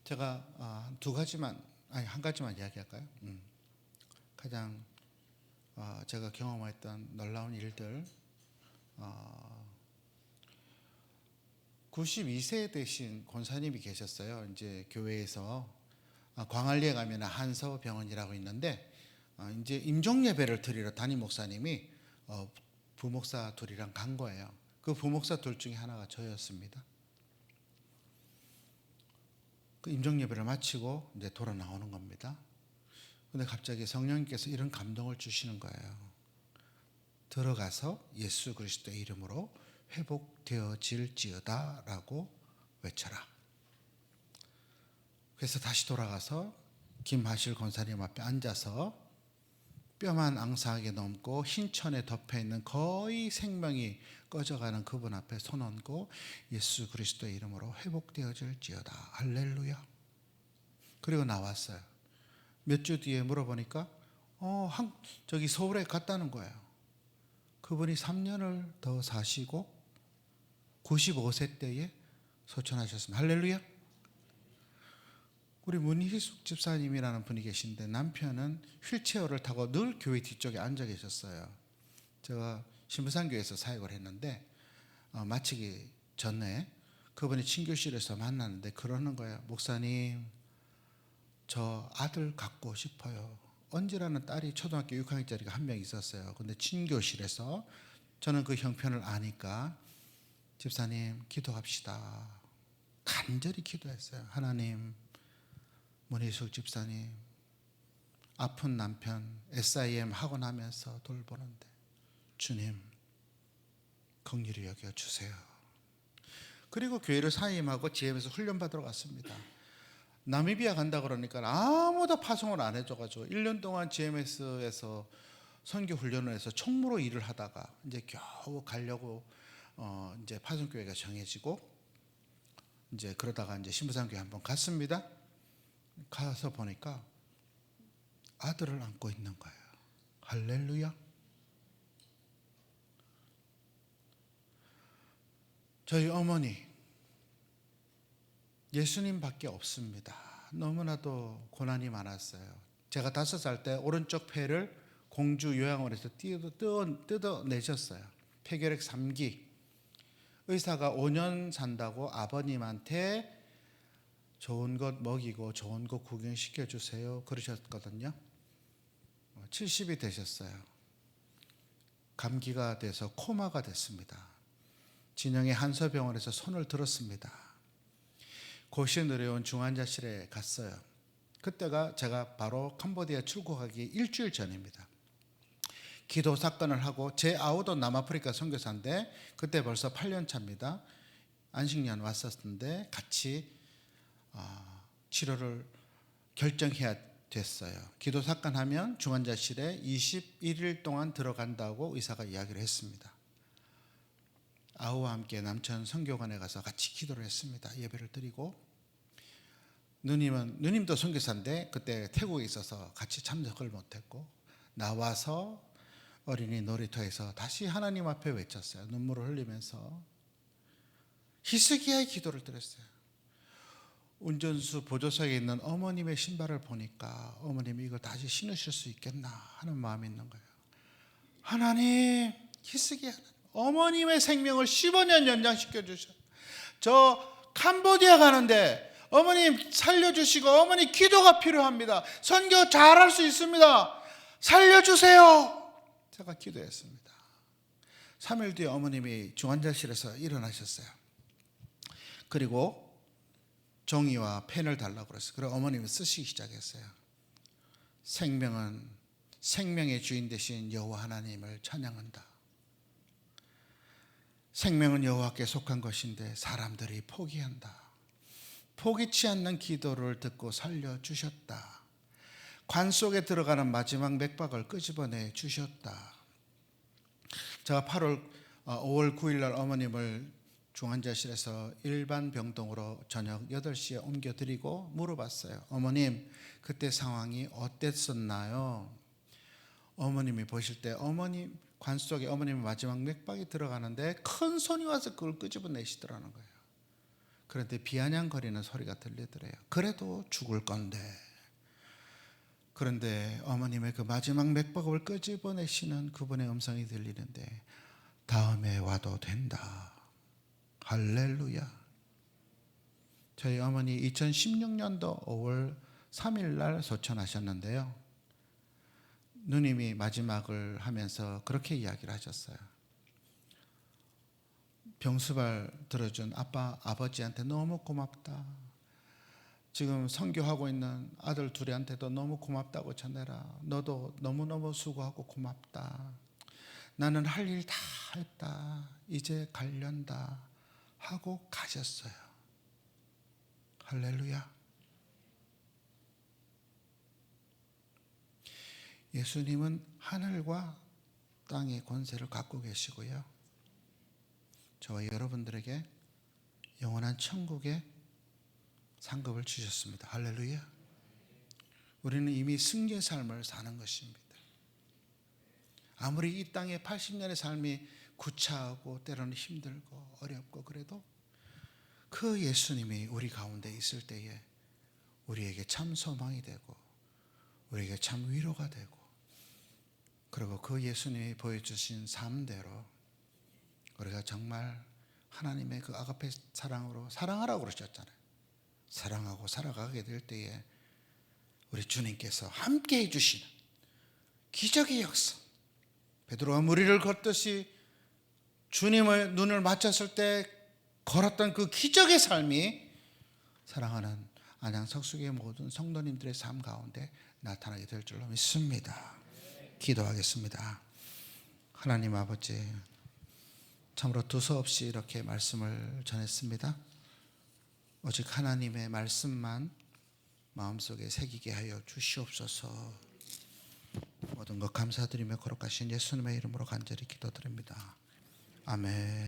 제가 한 가지만 이야기할까요? 가장 제가 경험했던 놀라운 일들. 92세 되신 권사님이 계셨어요. 이제 교회에서 광안리에 가면 한서병원이라고 있는데 이제 임종 예배를 드리러 담임 목사님이 부목사 둘이랑 간 거예요. 그 부목사 둘 중에 하나가 저였습니다. 그 임종 예배를 마치고 이제 돌아 나오는 겁니다. 근데 갑자기 성령님께서 이런 감동을 주시는 거예요. 들어가서 예수 그리스도의 이름으로 회복되어질지어다 라고 외쳐라. 그래서 다시 돌아가서 김하실 권사님 앞에 앉아서 뼈만 앙상하게 넘고 흰천에 덮여있는 거의 생명이 꺼져가는 그분 앞에 손 얹고 예수 그리스도의 이름으로 회복되어질지어다. 할렐루야. 그리고 나왔어요. 몇 주 뒤에 물어보니까 저기 서울에 갔다는 거예요. 그분이 3년을 더 사시고 95세 때에 소천하셨습니다. 할렐루야. 우리 문희숙 집사님이라는 분이 계신데 남편은 휠체어를 타고 늘 교회 뒤쪽에 앉아 계셨어요. 제가 신부산교회에서 사역을 했는데 마치기 전에 그분이 친교실에서 만났는데 그러는 거예요. 목사님, 저 아들 갖고 싶어요. 언제라는 딸이 초등학교 6학년짜리가 한 명 있었어요. 근데 친교실에서 저는 그 형편을 아니까 집사님 기도합시다. 간절히 기도했어요. 하나님, 문희숙 집사님 아픈 남편 SIM 하고 나면서 돌보는데 주님 긍휼히 여겨주세요. 그리고 교회를 사임하고 GM에서 훈련 받으러 갔습니다. 나미비아 간다 그러니까 아무도 파송을 안 해줘가지고 1년 동안 GMS에서 선교 훈련을 해서 총무로 일을 하다가 이제 겨우 가려고 이제 파송교회가 정해지고 이제 그러다가 이제 신부산교회 한번 갔습니다. 가서 보니까 아들을 안고 있는 거예요. 할렐루야. 저희 어머니 예수님밖에 없습니다. 너무나도 고난이 많았어요. 제가 5살 때 오른쪽 폐를 공주 요양원에서 뜯어내셨어요. 폐결핵 3기. 의사가 5년 산다고 아버님한테 좋은 것 먹이고 좋은 것 구경시켜 주세요 그러셨거든요. 70이 되셨어요. 감기가 돼서 코마가 됐습니다. 진영의 한서병원에서 손을 들었습니다. 고시에 내려온 중환자실에 갔어요. 그때가 제가 바로 캄보디아 출국하기 일주일 전입니다. 기도 사건을 하고 제 아우도 남아프리카 선교사인데 그때 벌써 8년 차입니다. 안식년 왔었는데 같이 치료를 결정해야 됐어요. 기도 사건하면 중환자실에 21일 동안 들어간다고 의사가 이야기를 했습니다. 아우와 함께 남천 선교관에 가서 같이 기도를 했습니다. 예배를 드리고 누님도 선교사인데 그때 태국에 있어서 같이 참석을 못했고 나와서 어린이 놀이터에서 다시 하나님 앞에 외쳤어요. 눈물을 흘리면서 히스기야의 기도를 드렸어요. 운전수 보조석에 있는 어머님의 신발을 보니까 어머님이 이걸 다시 신으실 수 있겠나 하는 마음이 있는 거예요. 하나님, 히스기야 어머님의 생명을 15년 연장시켜 주셔. 저 캄보디아 가는데 어머님 살려주시고 어머니 기도가 필요합니다. 선교 잘할 수 있습니다. 살려주세요. 제가 기도했습니다. 3일 뒤에 어머님이 중환자실에서 일어나셨어요. 그리고 종이와 펜을 달라고 그랬어요. 그리고 어머님이 쓰시기 시작했어요. 생명은 생명의 주인 되신 여호와 하나님을 찬양한다. 생명은 여호와께 속한 것인데 사람들이 포기한다. 포기치 않는 기도를 듣고 살려주셨다. 관 속에 들어가는 마지막 맥박을 끄집어내 주셨다. 제가 5월 9일 날 어머님을 중환자실에서 일반 병동으로 저녁 8시에 옮겨드리고 물어봤어요. 어머님, 그때 상황이 어땠었나요? 어머님이 보실 때 어머님 관 속에 어머님의 마지막 맥박이 들어가는데 큰 손이 와서 그걸 끄집어내시더라는 거예요. 그런데 비아냥거리는 소리가 들리더래요. 그래도 죽을 건데. 그런데 어머님의 그 마지막 맥박을 끄집어내시는 그분의 음성이 들리는데 다음에 와도 된다. 할렐루야. 저희 어머니 2016년도 5월 3일 날 소천하셨는데요. 누님이 마지막을 하면서 그렇게 이야기를 하셨어요. 병수발 들어준 아버지한테 너무 고맙다. 지금 선교하고 있는 아들 둘한테도 너무 고맙다고 전해라. 너도 너무너무 수고하고 고맙다. 나는 할 일 다 했다. 이제 갈련다. 하고 가셨어요. 할렐루야. 예수님은 하늘과 땅의 권세를 갖고 계시고요. 저와 여러분들에게 영원한 천국의 상급을 주셨습니다. 할렐루야. 우리는 이미 승리의 삶을 사는 것입니다. 아무리 이 땅의 80년의 삶이 구차하고 때로는 힘들고 어렵고 그래도 그 예수님이 우리 가운데 있을 때에 우리에게 참 소망이 되고 우리에게 참 위로가 되고 그리고 그 예수님이 보여주신 삶대로 우리가 정말 하나님의 그 아가페 사랑으로 사랑하라고 그러셨잖아요. 사랑하고 살아가게 될 때에 우리 주님께서 함께 해주시는 기적의 역사, 베드로가 무리를 걷듯이 주님의 눈을 맞췄을 때 걸었던 그 기적의 삶이 사랑하는 안양 석수교회 모든 성도님들의 삶 가운데 나타나게 될 줄로 믿습니다. 기도하겠습니다. 하나님 아버지, 참으로 두서없이 이렇게 말씀을 전했습니다. 오직 하나님의 말씀만 마음속에 새기게 하여 주시옵소서. 모든 것 감사드리며 거룩하신 예수님의 이름으로 간절히 기도드립니다. 아멘.